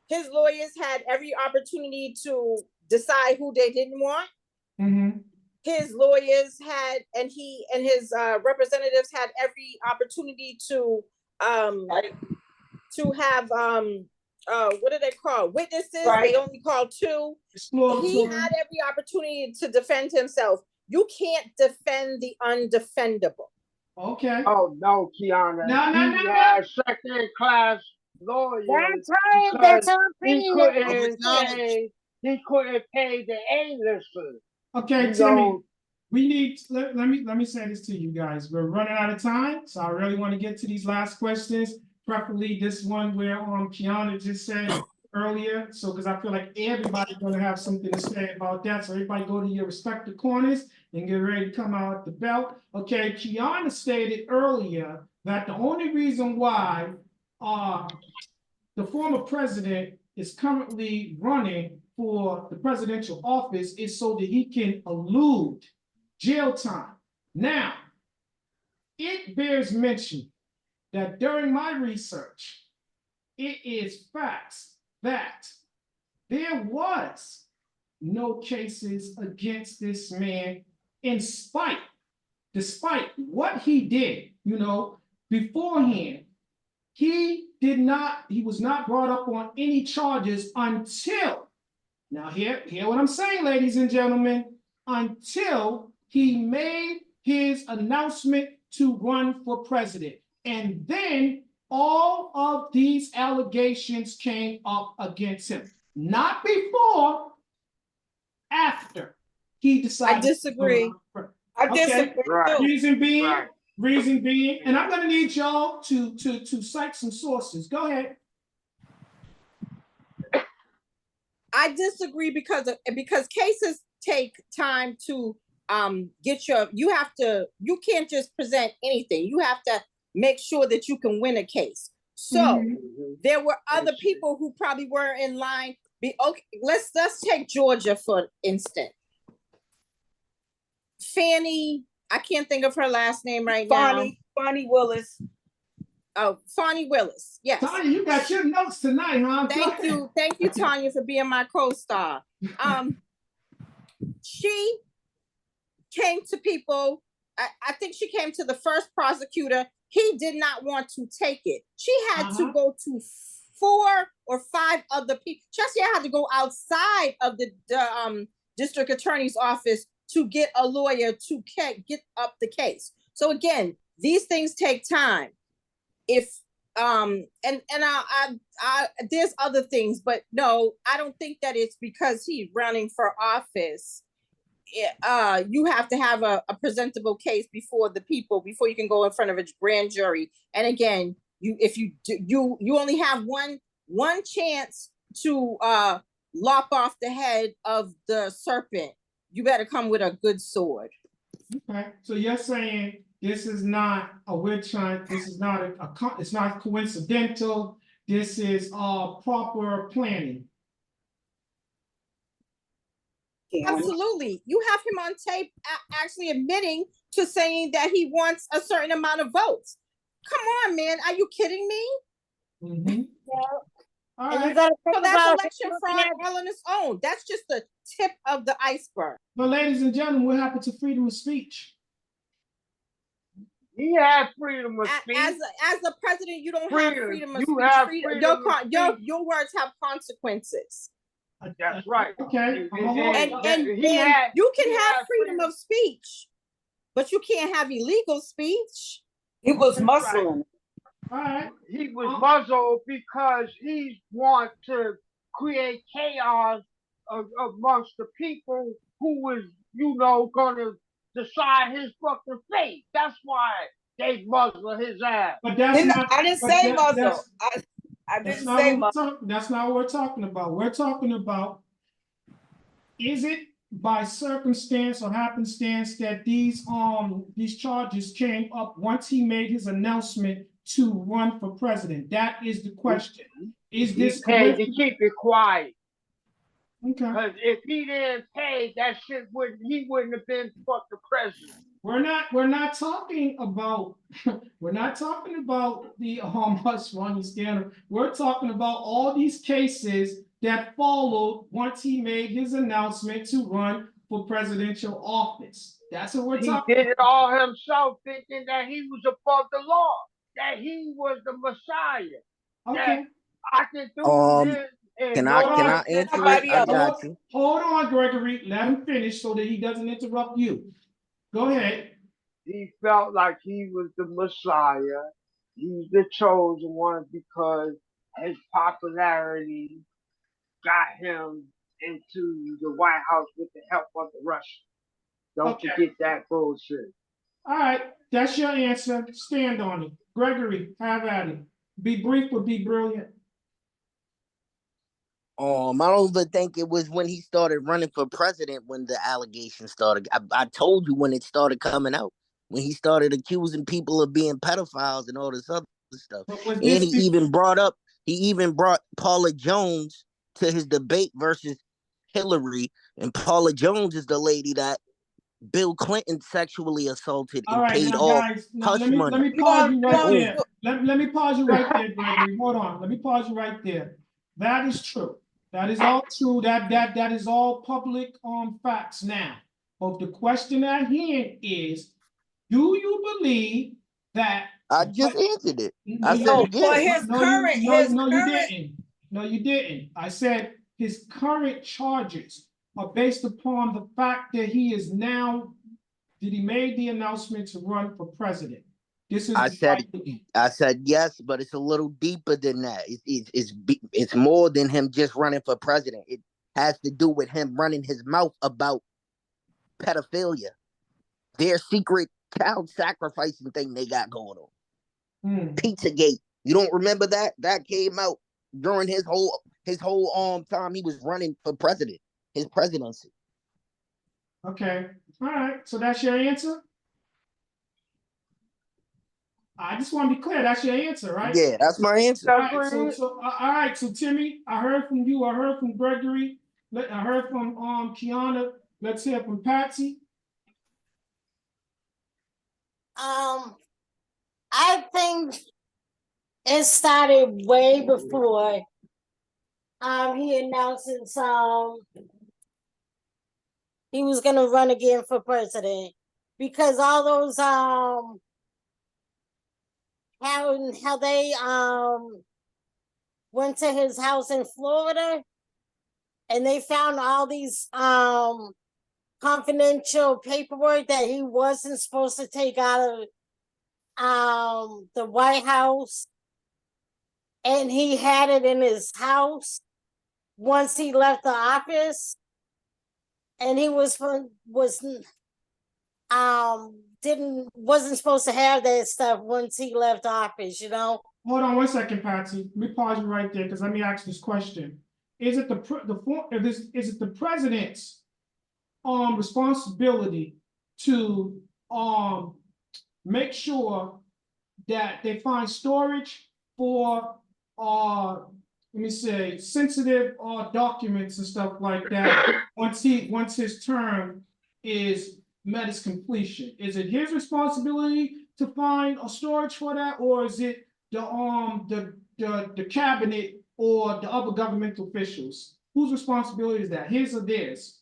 his lawyers had every opportunity to decide who they didn't want. His lawyers had, and his representatives had every opportunity to have what do they call witnesses? Right. They only called 2. He had every opportunity to defend himself. You can't defend the undefendable. Okay. Oh no, Kiana. He had second class lawyers. That's her opinion. He couldn't pay the A-listers. Okay, Timmy. We need, let me say this to you guys. We're running out of time, so I really want to get to these last questions. Preferably this one where Kiana just said earlier. So, because I feel like everybody's going to have something to say about that. So everybody go to your respective corners and get ready to come out the belt. Okay, Kiana stated earlier that the only reason why the former president is currently running for the presidential office is so that he can elude jail time. Now, it bears mention that during my research, it is facts that there was no cases against this man despite what he did, beforehand. He was not brought up on any charges until, now hear what I'm saying, ladies and gentlemen, until he made his announcement to run for president. And then all of these allegations came up against him. Not before, after he decided. I disagree. I disagree. Right. Reason being, and I'm going to need y'all to cite some sources. Go ahead. I disagree because cases take time to get you can't just present anything. You have to make sure that you can win a case. So there were other people who probably were in line. Okay, let's take Georgia for instance. Fannie, I can't think of her last name right now. Fonnie Willis. Oh, Fonnie Willis. Yes. Tanya, you got your notes tonight, huh? Thank you, Tanya, for being my co-star. She came to people. I think she came to the first prosecutor. He did not want to take it. She had to go to 4 or 5 other people. She had to go outside of the district attorney's office to get a lawyer to get up the case. So again, these things take time. If there's other things, but no, I don't think that it's because he's running for office. You have to have a presentable case before you can go in front of a grand jury. And again, you only have one chance to lop off the head of the serpent. You better come with a good sword. Okay, so you're saying this is not a witch hunt. This is not it's not coincidental. This is proper planning. Absolutely. You have him on tape actually admitting to saying that he wants a certain amount of votes. Come on, man. Are you kidding me? Mm-hmm. All right. So that's election fraud all on its own. That's just the tip of the iceberg. But ladies and gentlemen, what happened to freedom of speech? He had freedom of speech. As a president, you don't have freedom of speech. Your words have consequences. That's right. Okay. And you can have freedom of speech, but you can't have illegal speech. He was Muslim. All right. He was muzzled because he wants to create chaos amongst the people who was, gonna decide his fucking fate. That's why they muzzle his ass. But that's not. I didn't say muzzle. I didn't say muzzle. That's not what we're talking about. We're talking about, is it by circumstance or happenstance that these charges came up once he made his announcement to run for president? That is the question. Is this paid to keep it quiet? Okay. Because if he didn't pay, he wouldn't have been fucking president. We're not talking about the hush money scandal. We're talking about all these cases that followed once he made his announcement to run for presidential office. That's what we're talking about. He did it all himself, thinking that he was above the law, that he was the Messiah. Okay. That I can do this. Can I answer it? I got you. Hold on, Gregory. Let him finish so that he doesn't interrupt you. Go ahead. He felt like he was the Messiah. He's the chosen one because his popularity got him into the White House with the help of the Russians. Don't forget that bullshit. All right, that's your answer. Stand on it. Gregory, have at it. Be brief or be brilliant. I don't even think it was when he started running for president when the allegations started. I told you when it started coming out, when he started accusing people of being pedophiles and all this other stuff. And he even brought Paula Jones to his debate versus Hillary. And Paula Jones is the lady that Bill Clinton sexually assaulted and paid off hush money. Let me pause you right there. Let me pause you right there, Gregory. Hold on. Let me pause you right there. That is true. That is all true. That is all public facts now. But the question at hand is, do you believe that? I just answered it. No, you didn't. I said his current charges are based upon the fact that he is now did he make the announcement to run for president? This is I said yes, but it's a little deeper than that. It's more than him just running for president. It has to do with him running his mouth about pedophilia, their secret child sacrificing thing they got going on. Pizzagate. You don't remember that? That came out during his whole time he was running for president, his presidency. Okay. All right. So that's your answer? I just want to be clear. That's your answer, right? Yeah, that's my answer. All right. So all right. So Timmy, I heard from you. I heard from Gregory. I heard from Kiana. Let's hear from Patsy. I think it started way before he announced he was gonna run again for president, because all those how they went to his house in Florida and they found all these confidential paperwork that he wasn't supposed to take out of the White House, and he had it in his house once he left the office, and he wasn't supposed to have that stuff once he left office, you know. Hold on 1 second, Patsy. Let me pause you right there because let me ask this question: is it the president's responsibility to make sure that they find storage for let me say sensitive documents and stuff like that once his term is met its completion? Is it his responsibility to find a storage for that, or is it the cabinet or the other governmental officials? Whose responsibility is that? His or theirs?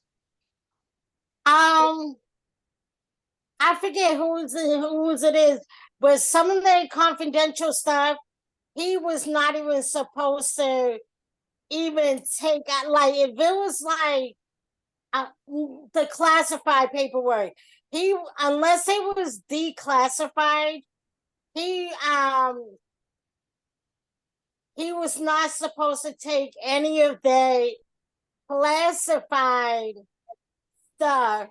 I forget whose it is, but some of the confidential stuff he was not even supposed to even take out. Like if it was like the classified paperwork, unless it was declassified, he was not supposed to take any of the classified stuff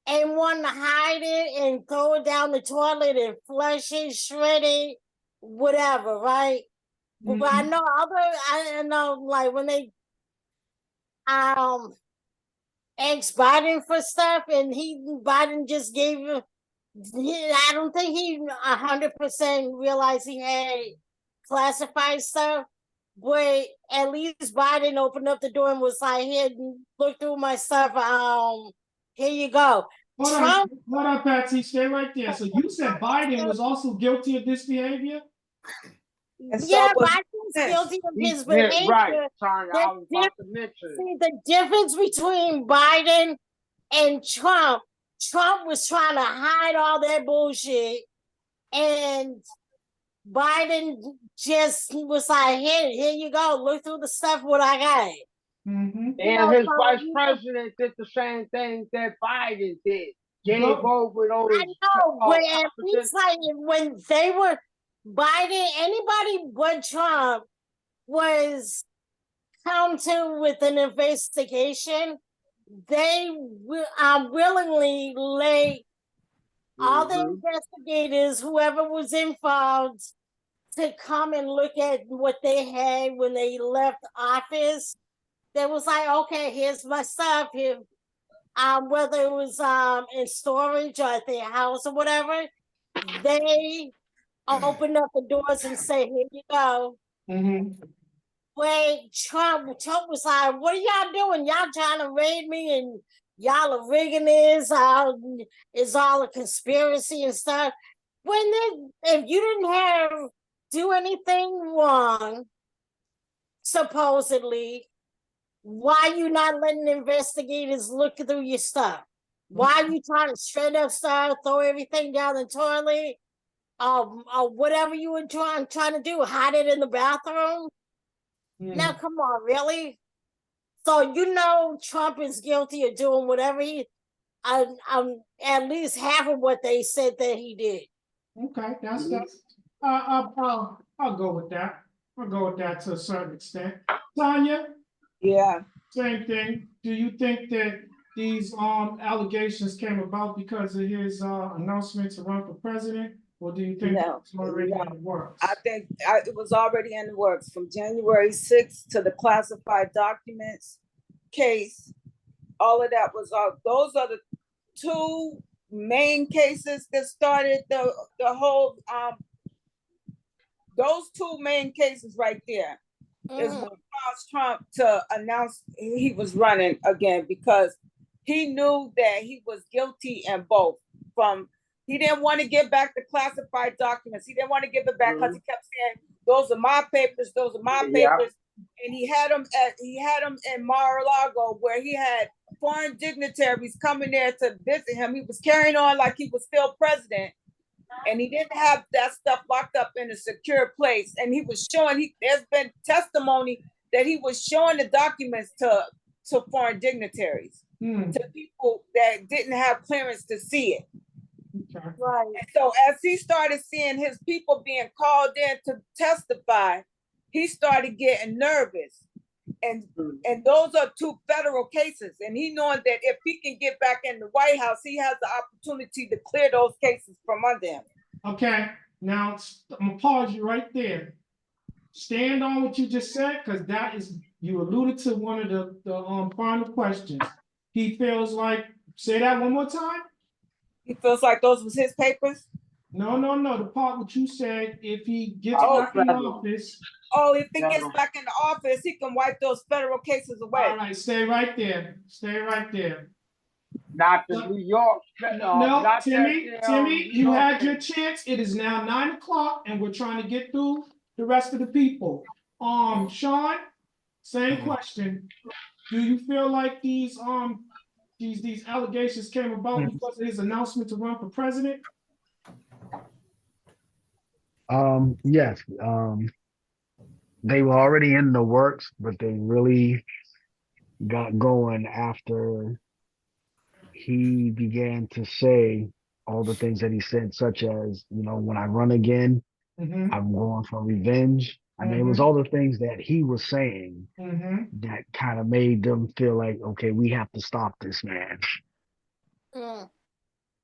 and want to hide it and throw it down the toilet and flush it, shred it, whatever, right? Mm-hmm. But I know like when they asked Biden for stuff and Biden just gave him, I don't think he 100% realized he had classified stuff, but at least Biden opened up the door and was like, here, look through my stuff, here you go. Hold on, Patsy, stay right there. So you said Biden was also guilty of this behavior? Yeah, Biden's guilty of his behavior. Right, Tanya, I was about to mention. See, the difference between Biden and Trump was trying to hide all that bullshit, and Biden just was like, here you go, look through the stuff what I got. Mm-hmm. And his vice president did the same thing that Biden did. Gave over those. I know, but at least like when they were Biden, anybody but Trump was come to with an investigation, they willingly let all the investigators, whoever was involved, to come and look at what they had when they left office. They was like, okay, here's my stuff here. Whether it was in storage or at their house or whatever, they opened up the doors and say, here you go. Mm-hmm. Wait, Trump was like, what are y'all doing? Y'all trying to raid me and y'all are rigging this. It's all a conspiracy and stuff. If you didn't do anything wrong, supposedly, why you not letting investigators look through your stuff? Why are you trying to shred up stuff, throw everything down the toilet, or whatever you were trying to do, hide it in the bathroom? Now, come on, really? So Trump is guilty of doing whatever I'm at least half of what they said that he did. Okay, that's I'll go with that. I'll go with that to a certain extent. Tanya, Yeah. same thing. Do you think that these allegations came about because of his announcement to run for president, or do you think No, it's already no. in the works? I think it was already in the works from January 6th to the classified documents case. All of that was those are the two main cases that started the whole those two main cases right there is what caused Trump to announce he was running again, because he knew that he was guilty in both. He didn't want to give back the classified documents. He didn't want to give it back because he kept saying, "Those are my papers. Those are my papers." And he had them in Mar-a-Lago, where he had foreign dignitaries coming there to visit him. He was carrying on like he was still president, and he didn't have that stuff locked up in a secure place. And he was showing, there's been testimony that he was showing the documents to foreign dignitaries, to people that didn't have clearance to see it. Okay. Right. And so as he started seeing his people being called in to testify, he started getting nervous. And those are two federal cases. And he knowing that if he can get back in the White House, he has the opportunity to clear those cases from under him. Okay, now I'm gonna pause you right there. Stand on what you just said, because that is, you alluded to one of the final questions. He feels like, say that one more time. He feels like those was his papers? No, the part what you said, if he gets back in office. Oh, if he gets back in the office, he can wipe those federal cases away. All right, stay right there. Stay right there. Not the New York. No, Timmy, you had your chance. It is now 9 o'clock, and we're trying to get through the rest of the people. Sean, same question. Do you feel like these allegations came about because of his announcement to run for president? Yes. They were already in the works, but they really got going after he began to say all the things that he said, such as, when I run again, I'm going for revenge. I mean, it was all the things that he was saying that kind of made them feel like, okay, we have to stop this man.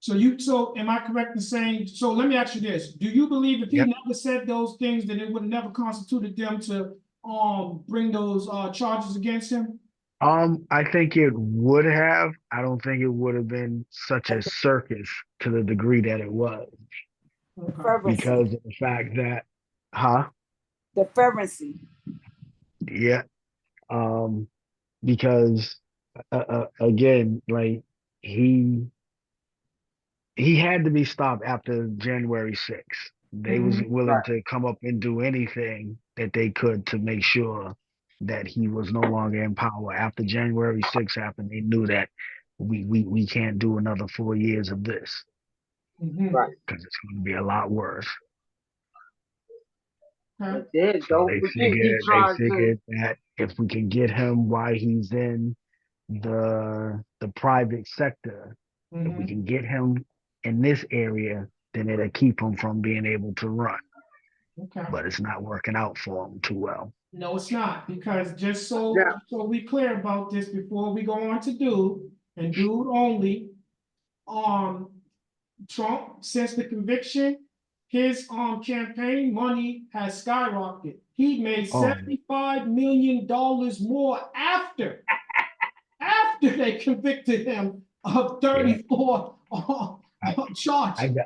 So am I correct in saying, so let me ask you this. Do you believe if he never said those things, that it would never constituted them to bring those charges against him? I think it would have. I don't think it would have been such a circus to the degree that it was. Because of the fact that, the fervency. Yeah. Because again, like he had to be stopped after January 6th. They was willing to come up and do anything that they could to make sure that he was no longer in power. After January 6th happened, they knew that we can't do another 4 years of this. Right. Because it's going to be a lot worse. But then, So don't they forget, he tried figured that if we can get him while he's in the private sector, if we can get him in this area, then it'll keep him from being able to run. Okay. But it's not working out for him too well. No, it's not, because just so we clear about this before we go on to Dude and Dude only, Trump, since the conviction, his campaign money has skyrocketed. He made $75 million more after they convicted him of 34 charges.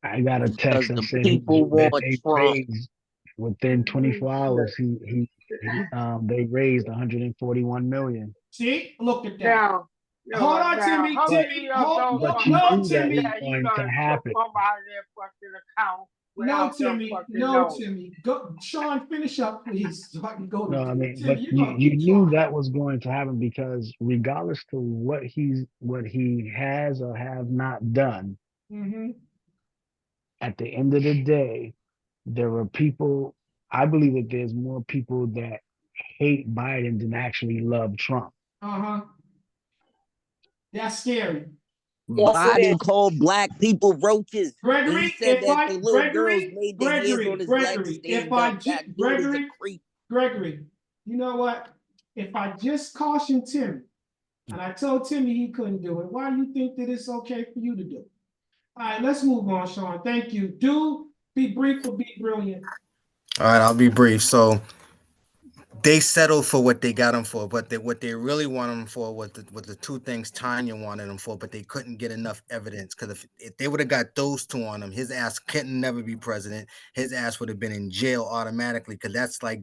I got a text that said people that want they Trump. raised within 24 hours. They raised 141 million. See, look at that. Now, Hold on, Timmy. how Timmy, many of those But you motherfuckers knew that was that he going gonna to happen. come out of their fucking account without them fucking knowing? Timmy. Go, Sean, finish up, please, so I can go to No, I mean, Timmy. but you knew that was going to happen, because regardless to what he has or have not done, at the end of the day, there are people. I believe that there's more people that hate Biden than actually love Trump. That's scary. Yes, it is. Biden called black people roaches. And he Gregory, said that the little girls Gregory, made their hairs on Gregory, his legs Gregory, stand up. That dude is a creep. Gregory, you know what? If I just cautioned Timmy and I told Timmy he couldn't do it, why do you think that it's okay for you to do it? All right, let's move on, Sean. Thank you. Do be brief or be brilliant. All right, I'll be brief. So they settled for what they got him for, but what they really wanted him for was the two things Tanya wanted him for, but they couldn't get enough evidence, because if they would have got those two on him, his ass couldn't never be president. His ass would have been in jail automatically, because that's like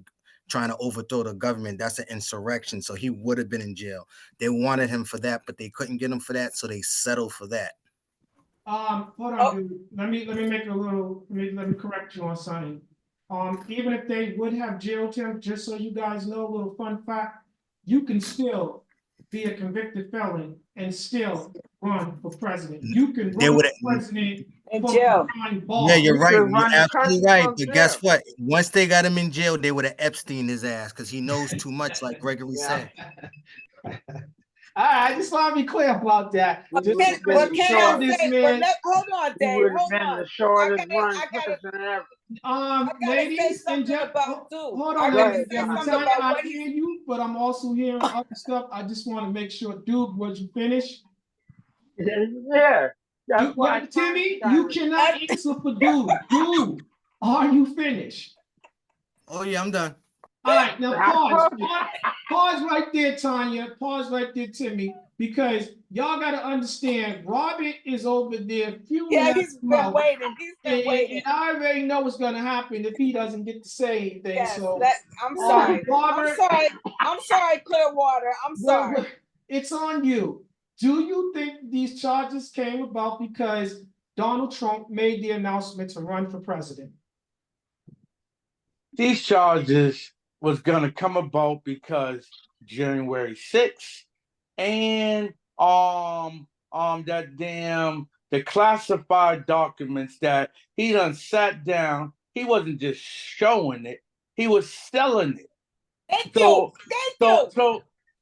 trying to overthrow the government. That's an insurrection, so he would have been in jail. They wanted him for that, but they couldn't get him for that, so they settled for that. Hold on, dude. Let me make a little. Let me correct you on something. Even if they would have jailed him, just so you guys know, a little fun fact, you can still be a convicted felon and still run for president. You can They run would for president in from jail. behind Yeah, bars. you're You right. could You're run the absolutely country right. from But jail. guess what? Once they got him in jail, they would have Epstein his ass, because he knows too much, like Gregory Yeah. said. All right, I just want to be clear about that. He Just would have been because But the you can know I shortest. this say, but man. hold on, He Dave, would have hold been on. the shortest I gotta person ever. I gotta say Ladies and something gentlemen, about dude. hold I on, Go gotta ladies ahead, and say gentlemen. Tanya. something Tanya, about I what hear he's you, but I'm also hearing other stuff. I just want to make sure, dude, was you finished? Yeah, that's why Tanya Timmy, got you it. cannot answer for dude. Dude, are you finished? Oh yeah, I'm done. All right, now I pause. told you. Pause right there, Tanya. Pause right there, Timmy, because y'all got to understand, Robert is over there fuming Yeah, at he's his been mouth. waiting. He's been waiting. And I already know what's going to happen if he doesn't get to say anything. Yes, So, I'm sorry. Robert, I'm sorry, Clearwater. I'm sorry. it's on you. Do you think these charges came about because Donald Trump made the announcement to run for president? These charges was gonna come about because January 6th and that damn the classified documents that he done sat down. He wasn't just showing it, he was selling it. Thank you.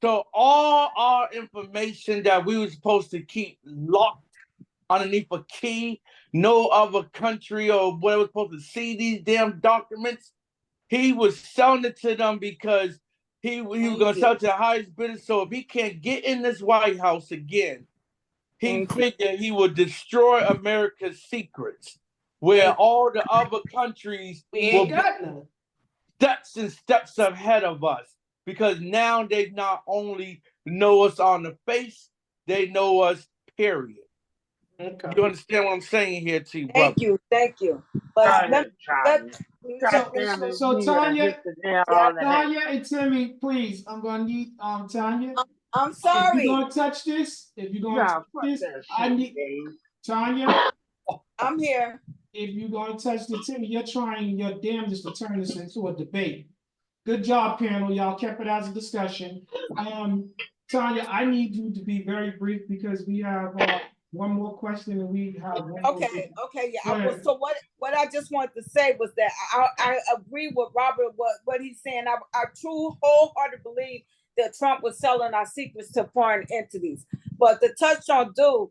So all our information that we were supposed to keep locked underneath a key, no other country or whatever was supposed to see these damn documents. He was selling it to them because he was going to sell it to the highest bidder. So if he can't get in this White House again, he figured he would destroy America's secrets, where all the other countries will be steps and steps ahead of us. Because now they not only know us on the face, they know us, period. Okay. You understand what I'm saying here, T, brother? Thank you. But so Tanya and Timmy, please, I'm gonna need Tanya. I'm sorry. If you're gonna touch this, I need Tanya. I'm here. If you're gonna touch the Timmy, you're trying your damnedest to turn this into a debate. Good job, panel. Y'all kept it as a discussion. Tanya, I need you to be very brief because we have one more question and we have one okay, yeah. So what I just wanted to say was that I agree with Robert what he's saying. I wholeheartedly believe that Trump was selling our secrets to foreign entities. But to touch on dude,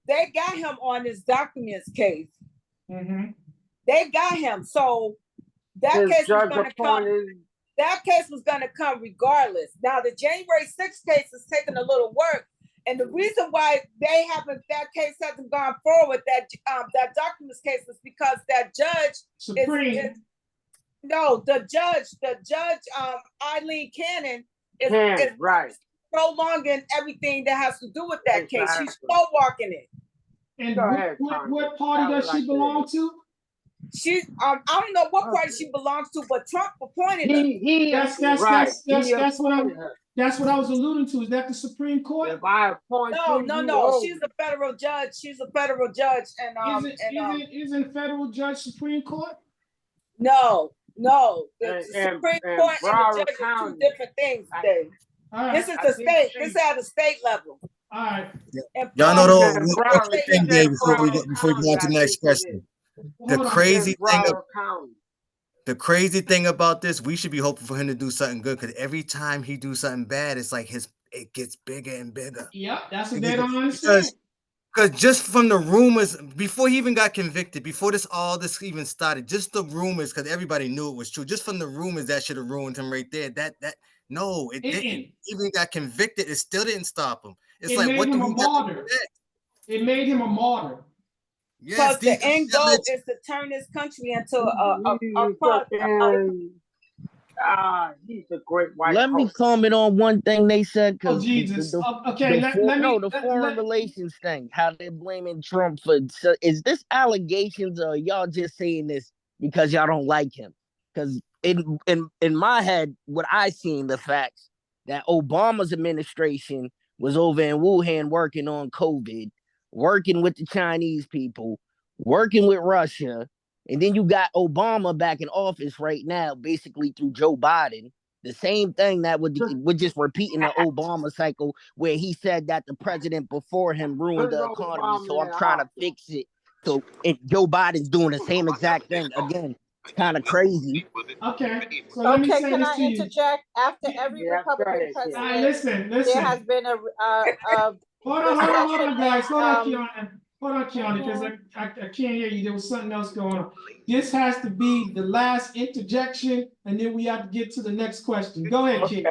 they got him on this documents case. Mm-hmm. They got him. So that case was going to come. That case was going to come regardless. Now the January 6th case is taking a little work, and the reason why that case hasn't gone forward, that documents case, is because that judge the judge Eileen Cannon is prolonging everything that has to do with that case. She's slow walking it. And what party does she belong to? She I don't know what party she belongs to, but Trump appointed her. That's what I was alluding to. Is that the Supreme Court? If I appoint No. She's a federal judge. She's a federal judge, and isn't federal judge Supreme Court? No. The Supreme Court and the judge are two different things, Dave. This is the state. This is at the state level. All right. Y'all know the thing, Dave, before we go on to the next question. The crazy thing about this, we should be hoping for him to do something good, because every time he do something bad, it's like it gets bigger and bigger. Yep, that's what they don't understand. Because just from the rumors, before he even got convicted, before all this even started, just the rumors, because everybody knew it was true. Just from the rumors, that should have ruined him right there. No, it didn't. Even got convicted, it still didn't stop him. It's it like, made what do him a we got to do martyr. next? It made him a martyr. Yes, Because the end goal is to turn this country into he's a great white Let me hope. comment on one thing they said, Oh because Jesus. Okay, the foreign relations thing, how they're blaming Trump for. So is this allegations, or y'all just saying this because y'all don't like him? Because in my head, what I seen, the facts that Obama's administration was over in Wuhan working on COVID, working with the Chinese people, working with Russia, and then you got Obama back in office right now, basically through Joe Biden. The same thing that we're just repeating the Obama cycle, where he said that the president before him ruined the economy. So I'm trying to fix it. So Joe Biden's doing the same exact thing again. It's kind of crazy. Okay, so let me say can this I to you. interject? After every Republican president, Listen. there has been a Hold on, guys. Hold on, recession Kiana, because I can't hear you. There was something else going on. This has to be the last interjection, and then we have to get to the next question. Go ahead, Kid.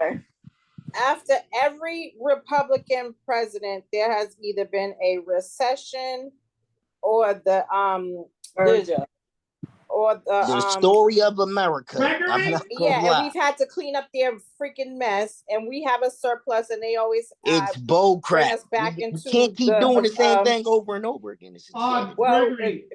After every Republican president, there has either been a recession or the the story of America. I'm not gonna lie. and we've had to clean up their freaking mess, and we have a surplus, and they always it's bull crap. bring us back we into can't keep doing the same thing over and over again. It's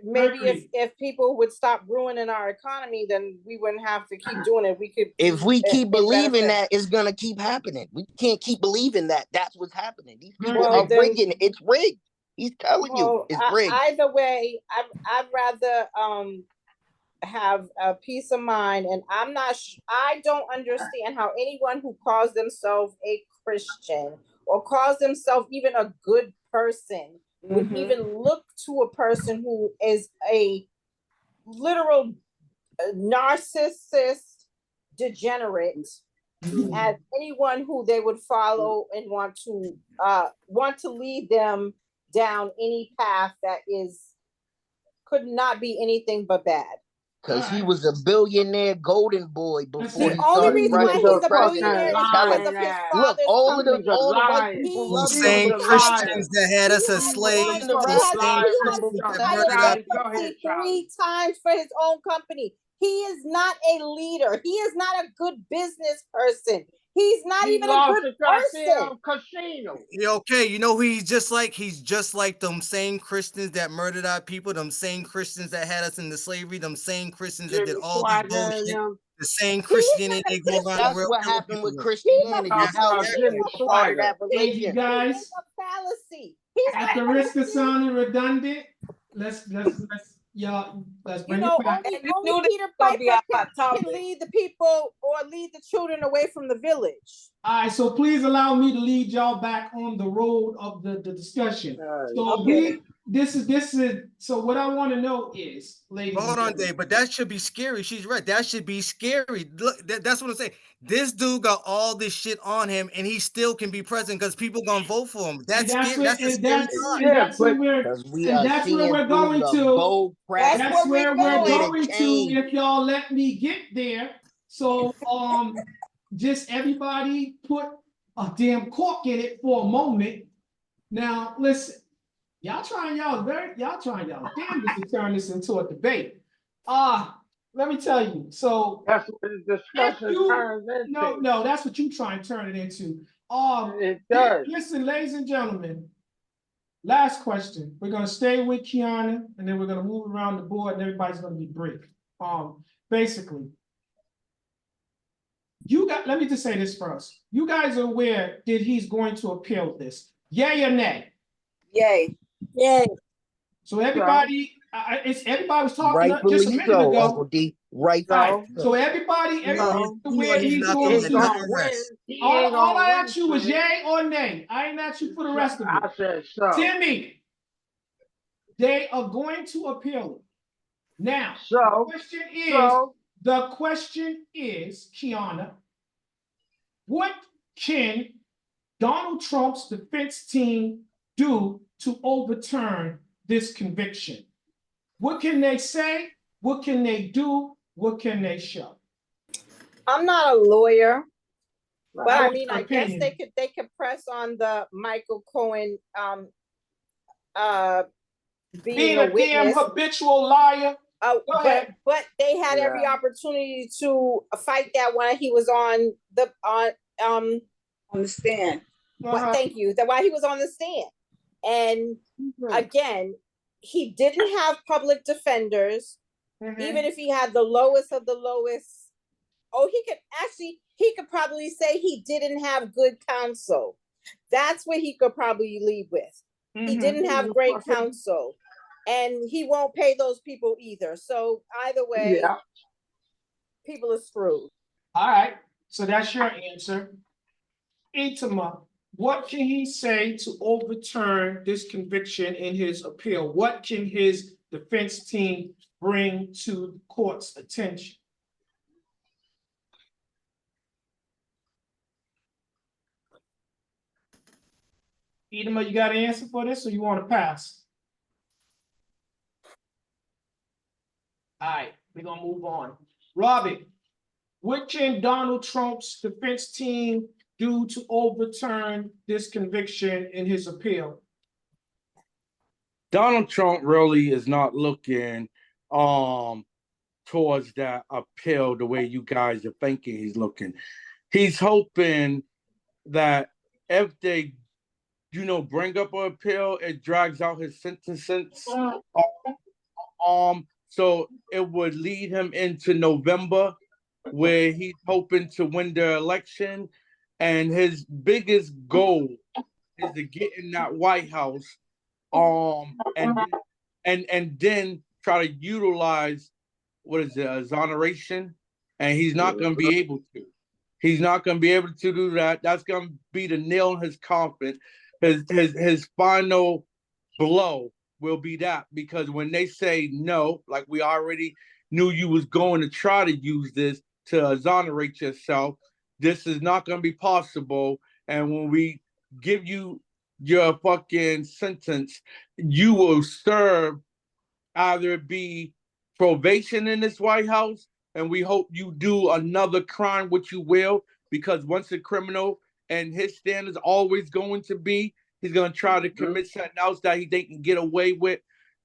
maybe if people would stop ruining our economy, then we wouldn't have to keep doing it. We could. If we keep believing that, it's gonna keep happening. We can't keep believing that that's what's happening. These people are rigging it. It's rigged. He's telling you it's rigged. Either way, I'd rather have a peace of mind, and I don't understand how anyone who calls themselves a Christian or calls themselves even a good person would even look to a person who is a literal narcissist degenerate as anyone who they would follow and want to lead them down any path that could not be anything but bad. Because he was a billionaire golden boy before he only started reason why running he's for a president. billionaire is Telling because of his look, father's all company. all the white people love The him. same The Christians that had us as slaves, and the the rest same of Christians that Hired murdered our bankruptcy 3 times for his own company. He is not a leader. He is not a good business person. He's not even a good person. Casino. Okay, you know who he's just like? He's just like them same Christians that murdered our people, them same Christians that had us into slavery, them same Christians that did all this bullshit. The same Christianity they go around that's real what killing happened people with Christianity. Hell, a part of that Hey, religion. you guys. It's a fallacy. At the risk of sounding redundant, let's bring it back. Only Peter Piper can lead the people or lead the children away from the village. All right, so please allow me to lead y'all back on the road of the discussion. So what I want to know is, ladies. Hold on, Dave, but that should be scary. She's right. That should be scary. Look, that's what I'm saying. This dude got all this shit on him, and he still can be president because people gonna vote for him. That's scary. That's a scary thought. That's where we're going to. That's where we're going to. If y'all let me get there. So just everybody put a damn cork in it for a moment. Now listen. Y'all trying y'all damnedest to turn this into a debate. Let me tell you. So that's what the discussion turns into. No, that's what you try and turn it into. It does. Listen, ladies and gentlemen. Last question. We're gonna stay with Kiana, and then we're gonna move around the board, and everybody's gonna be brief. Basically, let me just say this first. You guys are aware that he's going to appeal this. Yay or nay? Yay. So everybody, everybody was talking just a minute so, ago. Uncle D. Rightfully So everybody aware he's not going to. rest. All I asked you was yay or nay. I ain't asked you for the rest of it. I said so. Timmy, they are going to appeal it. Now, the question is, Kiana, what can Donald Trump's defense team do to overturn this conviction? What can they say? What can they do? What can they show? I'm not a lawyer, but I What's mean, your I guess opinion? they could press on the Michael Cohen being Being a a damn witness. habitual liar. Go ahead. But they had every opportunity to fight that when he was on the stand. But thank you. That while he was on the stand, and again, he didn't have public defenders. Even if he had the lowest of the lowest, he could probably say he didn't have good counsel. That's what he could probably lead with. He didn't have great counsel, and he won't pay those people either. So either way, people are screwed. All right. So that's your answer. Itima, what can he say to overturn this conviction in his appeal? What can his defense team bring to the court's attention? Itima, you got an answer for this, or you want to pass? All right, we're gonna move on. Robbie, what can Donald Trump's defense team do to overturn this conviction in his appeal? Donald Trump really is not looking towards that appeal the way you guys are thinking he's looking. He's hoping that if they, bring up an appeal, it drags out his sentencing. So it would lead him into November, where he's hoping to win the election, and his biggest goal is to get in that White House, and then try to utilize exoneration, and he's not going to be able to. He's not going to be able to do that. That's going to be the nail in his coffin. His final blow will be that, because when they say no, like we already knew you was going to try to use this to exonerate yourself, this is not going to be possible. And when we give you your fucking sentence, you will serve either be probation in this White House, and we hope you do another crime, which you will, because once a criminal, and his stand is always going to be, he's going to try to commit something else that he think can get away with,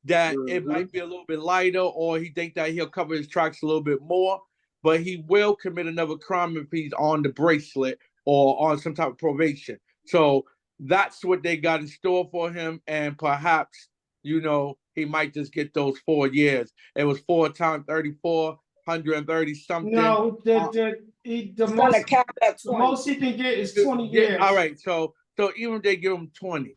that it might be a little bit lighter, or he think that he'll cover his tracks a little bit more, but he will commit another crime if he's on the bracelet or on some type of probation. So that's what they got in store for him, and perhaps, he might just get those 4 years. It was 4 times 34, 130 something. No, the most he can get is 20 years. All right, so even if they give him 20,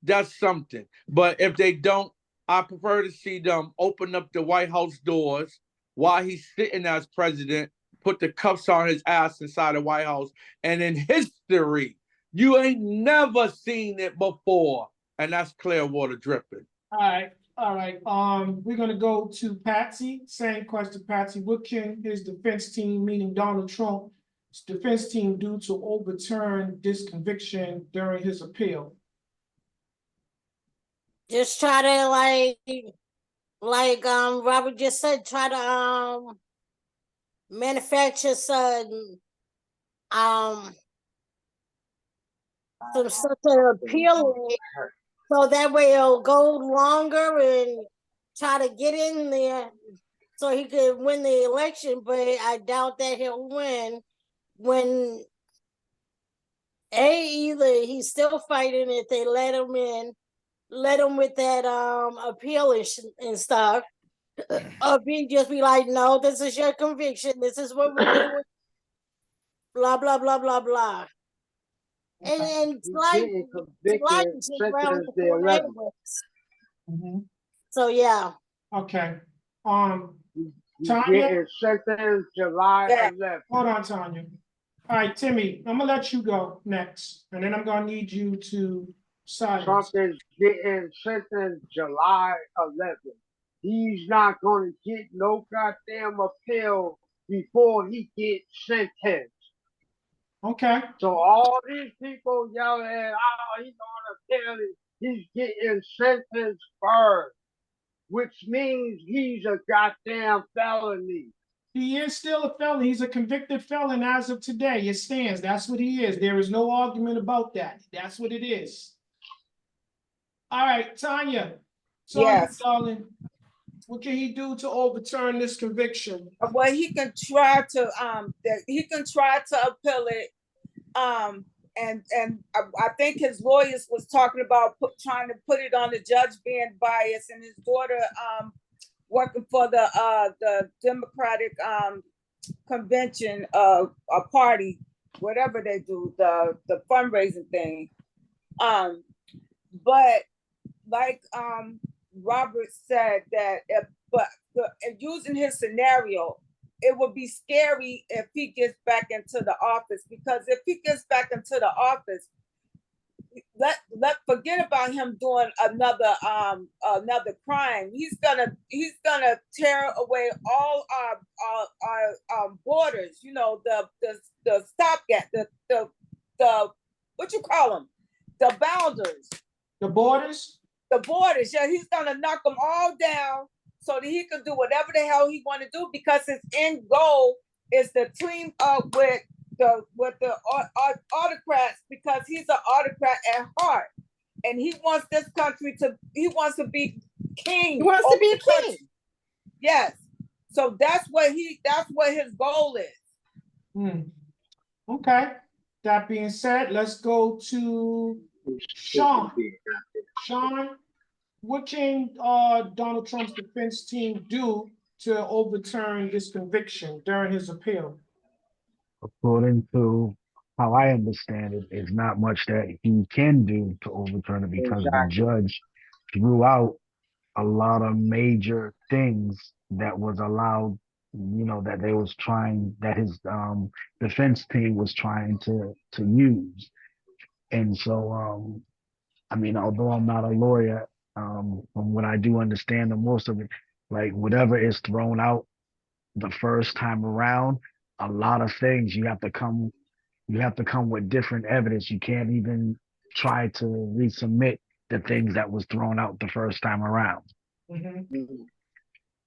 that's something. But if they don't, I prefer to see them open up the White House doors while he's sitting as president, put the cuffs on his ass inside the White House, and in history, you ain't never seen it before, and that's Clearwater dripping. All right. We're gonna go to Patsy. Same question, Patsy. What can his defense team, meaning Donald Trump's defense team, do to overturn this conviction during his appeal? Just try to like Robert just said, try to manufacture some such an appeal, so that way it'll go longer and try to get in there so he could win the election. But I doubt that he'll win when either he's still fighting if they let him in, let him with that appeal and stuff, or B just be like, no, this is your conviction, this is what we're doing, blah blah blah blah blah. And slide around the corner anyways. So yeah. Okay. He's Tanya? getting sentenced July 11th. Hold on, Tanya. All right, Timmy, I'm gonna let you go next, and then I'm gonna need you to silence. Trump is getting sentenced July 11th. He's not going to get no goddamn appeal before he gets sentenced. Okay. So all these people yelling, oh, he's on appeal, he's getting sentenced first, which means he's a goddamn felony. He is still a felon. He's a convicted felon as of today. It stands. That's what he is. There is no argument about that. That's what it is. All right, Tanya. Yes. Darling. What can he do to overturn this conviction? Well, he can try to appeal it. And I think his lawyers was talking about trying to put it on the judge being biased, and his daughter working for the Democratic convention a party, whatever they do, the fundraising thing. But like Robert said, that using his scenario, it would be scary if he gets back into the office, because if he gets back into the office, forget about him doing another crime. He's gonna tear away all our borders. You know, the stopgap, the what you call them, the boundaries, the borders. Yeah, he's gonna knock them all down so that he can do whatever the hell he want to do, because his end goal is to team up with the autocrats, because he's an autocrat at heart, and he wants this country to be king. He wants to be a king. Country. Yes. So that's what his goal is. Okay. That being said, let's go to Sean. Sean, what can Donald Trump's defense team do to overturn this conviction during his appeal? According to how I understand it, it's not much that he can do to overturn it, because the judge threw out a lot of major things that was allowed, that that his defense team was trying to use. And so, I mean, although I'm not a lawyer, from what I do understand, the most of it, like whatever is thrown out the first time around, a lot of things you have to come with different evidence. You can't even try to resubmit the things that was thrown out the first time around.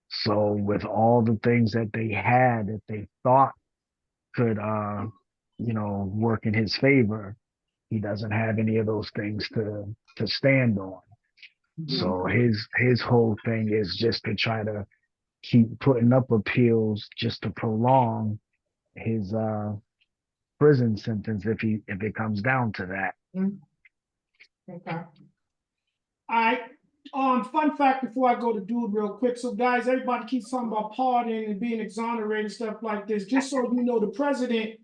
So with all the things that they had that they thought could work in his favor, he doesn't have any of those things to stand on. So his whole thing is just to try to keep putting up appeals just to prolong his prison sentence if it comes down to that. Okay. All right. Fun fact before I go to Dude real quick. So guys, everybody keeps talking about pardon and being exonerated and stuff like this. Just so you know, the president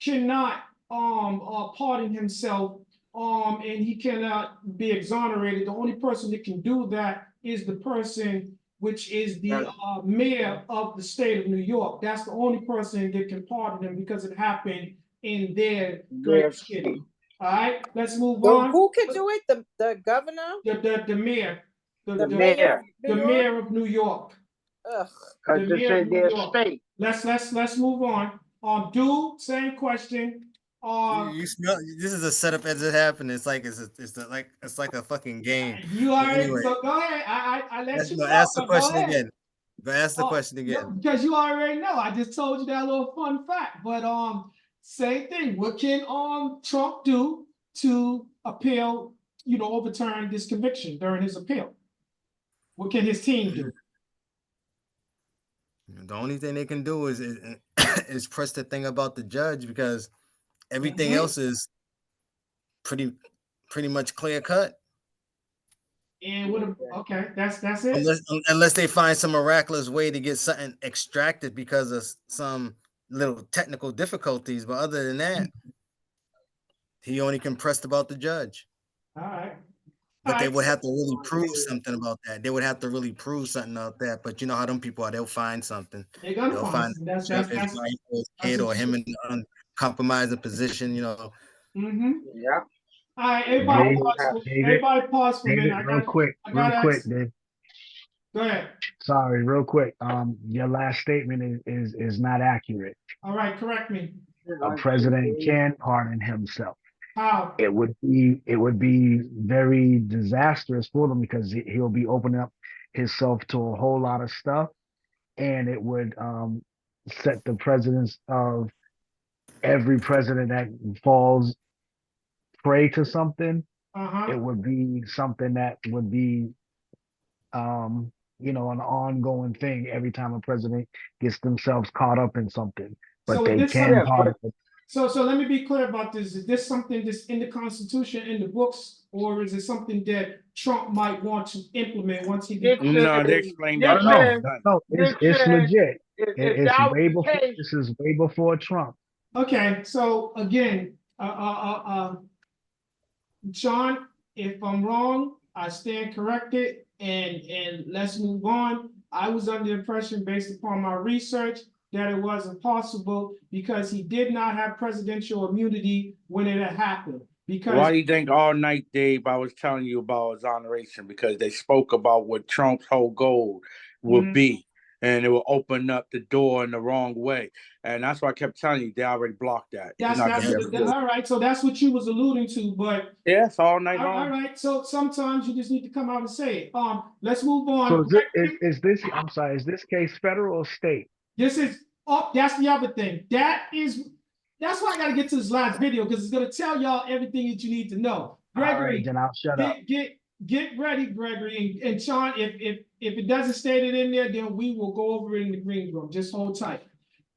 cannot pardon himself and he cannot be exonerated. The only person that can do that is the person which is the mayor of the state of New York. That's the only person that can pardon him, because it happened in their great city. All right, let's move on. Who can do it? The governor? The mayor. The mayor. The mayor of New York. Because it's in their state. Let's move on. Dude, same question. You smell. This is a setup as it happened. It's like it's like a fucking game. You already Anyway, so go ahead. I let you know. Ask the question go ahead. again. Go ask the question again. Because you already know. I just told you that little fun fact. But same thing. What can Trump do to appeal? Overturn this conviction during his appeal. What can his team do? The only thing they can do is press the thing about the judge, because everything else is pretty much clear cut. And okay, that's it. Unless they find some miraculous way to get something extracted because of some little technical difficulties, but other than that, he only can press about the judge. All right. But they would have to really prove something about that. They would have to really prove something about that. But you know how them people are, they'll find something. They'll find his wife or his kid or him in an uncompromising position, Yeah. All right, everybody pause for a minute. Real quick, Dave. Go ahead. Sorry, real quick. Your last statement is not accurate. All right, correct me. a president can pardon himself. How? It would be very disastrous for them because he'll be opening up himself to a whole lot of stuff, and it would set the presidents of every president that falls prey to something. It would be something that would be an ongoing thing every time a president gets themselves caught up in something. But So they is this can something? pardon it. So let me be clear about this. Is this something that's in the Constitution, in the books, or is it something that Trump might want to implement once he becomes? No, they explained No, that no, last no, night. no. It's legit. if that was the case, This is way before Trump. Okay, so again, John, if I'm wrong, I stand corrected, and let's move on. I was under the impression, based upon my research, that it wasn't possible because he did not have presidential immunity when it had happened. Because Why do you think all night, Dave, I was telling you about exoneration? Because they spoke about what Trump's whole goal would be, and it will open up the door in the wrong way. And that's why I kept telling you, they already blocked that. All right, so that's what you was alluding to, but yes, all night long. all right, so sometimes you just need to come out and say it. Let's move on. So is this? I'm sorry. Is this case federal or state? This is that's the other thing. That's why I gotta get to this last video, because it's gonna tell y'all everything that you need to know. Gregory, all right, then I'll shut up. Get ready, Gregory, and Sean. If it doesn't state it in there, then we will go over it in the green room. Just hold tight.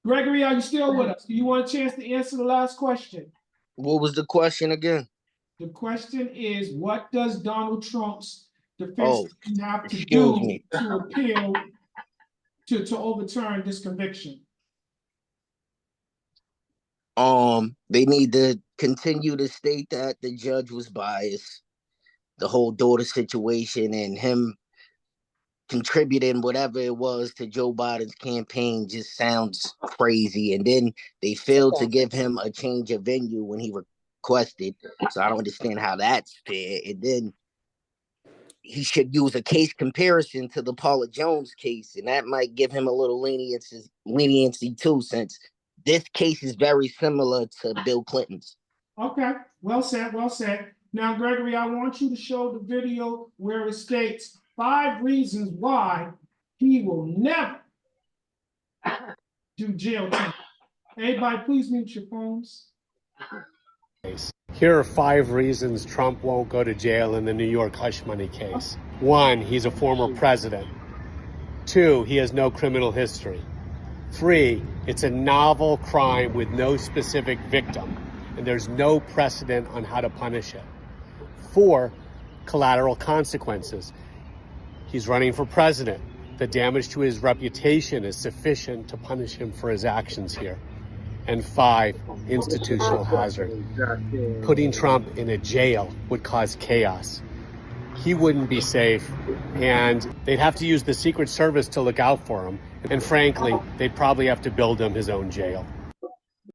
Gregory, are you still with us? Do you want a chance to answer the last question? What was the question again? The question is, what does Donald Trump's defense team have to excuse do me. to appeal to overturn this conviction? They need to continue to state that the judge was biased, the whole daughter situation, and him contributing whatever it was to Joe Biden's campaign just sounds crazy. And then they failed to give him a change of venue when he requested. So I don't understand how that's fair. And then he should use a case comparison to the Paula Jones case, and that might give him a little leniency too, since this case is very similar to Bill Clinton's. Okay, well said, well said. Now, Gregory, I want you to show the video where it states 5 reasons why he will never do jail time. Everybody, please mute your phones. Here are 5 reasons Trump won't go to jail in the New York hush money case. 1, he's a former president. 2, he has no criminal history. 3, it's a novel crime with no specific victim, and there's no precedent on how to punish it. 4, collateral consequences. He's running for president. The damage to his reputation is sufficient to punish him for his actions here. And 5, institutional hazard. Putting Trump in a jail would cause chaos. He wouldn't be safe, and they'd have to use the Secret Service to look out for him. And frankly, they'd probably have to build him his own jail.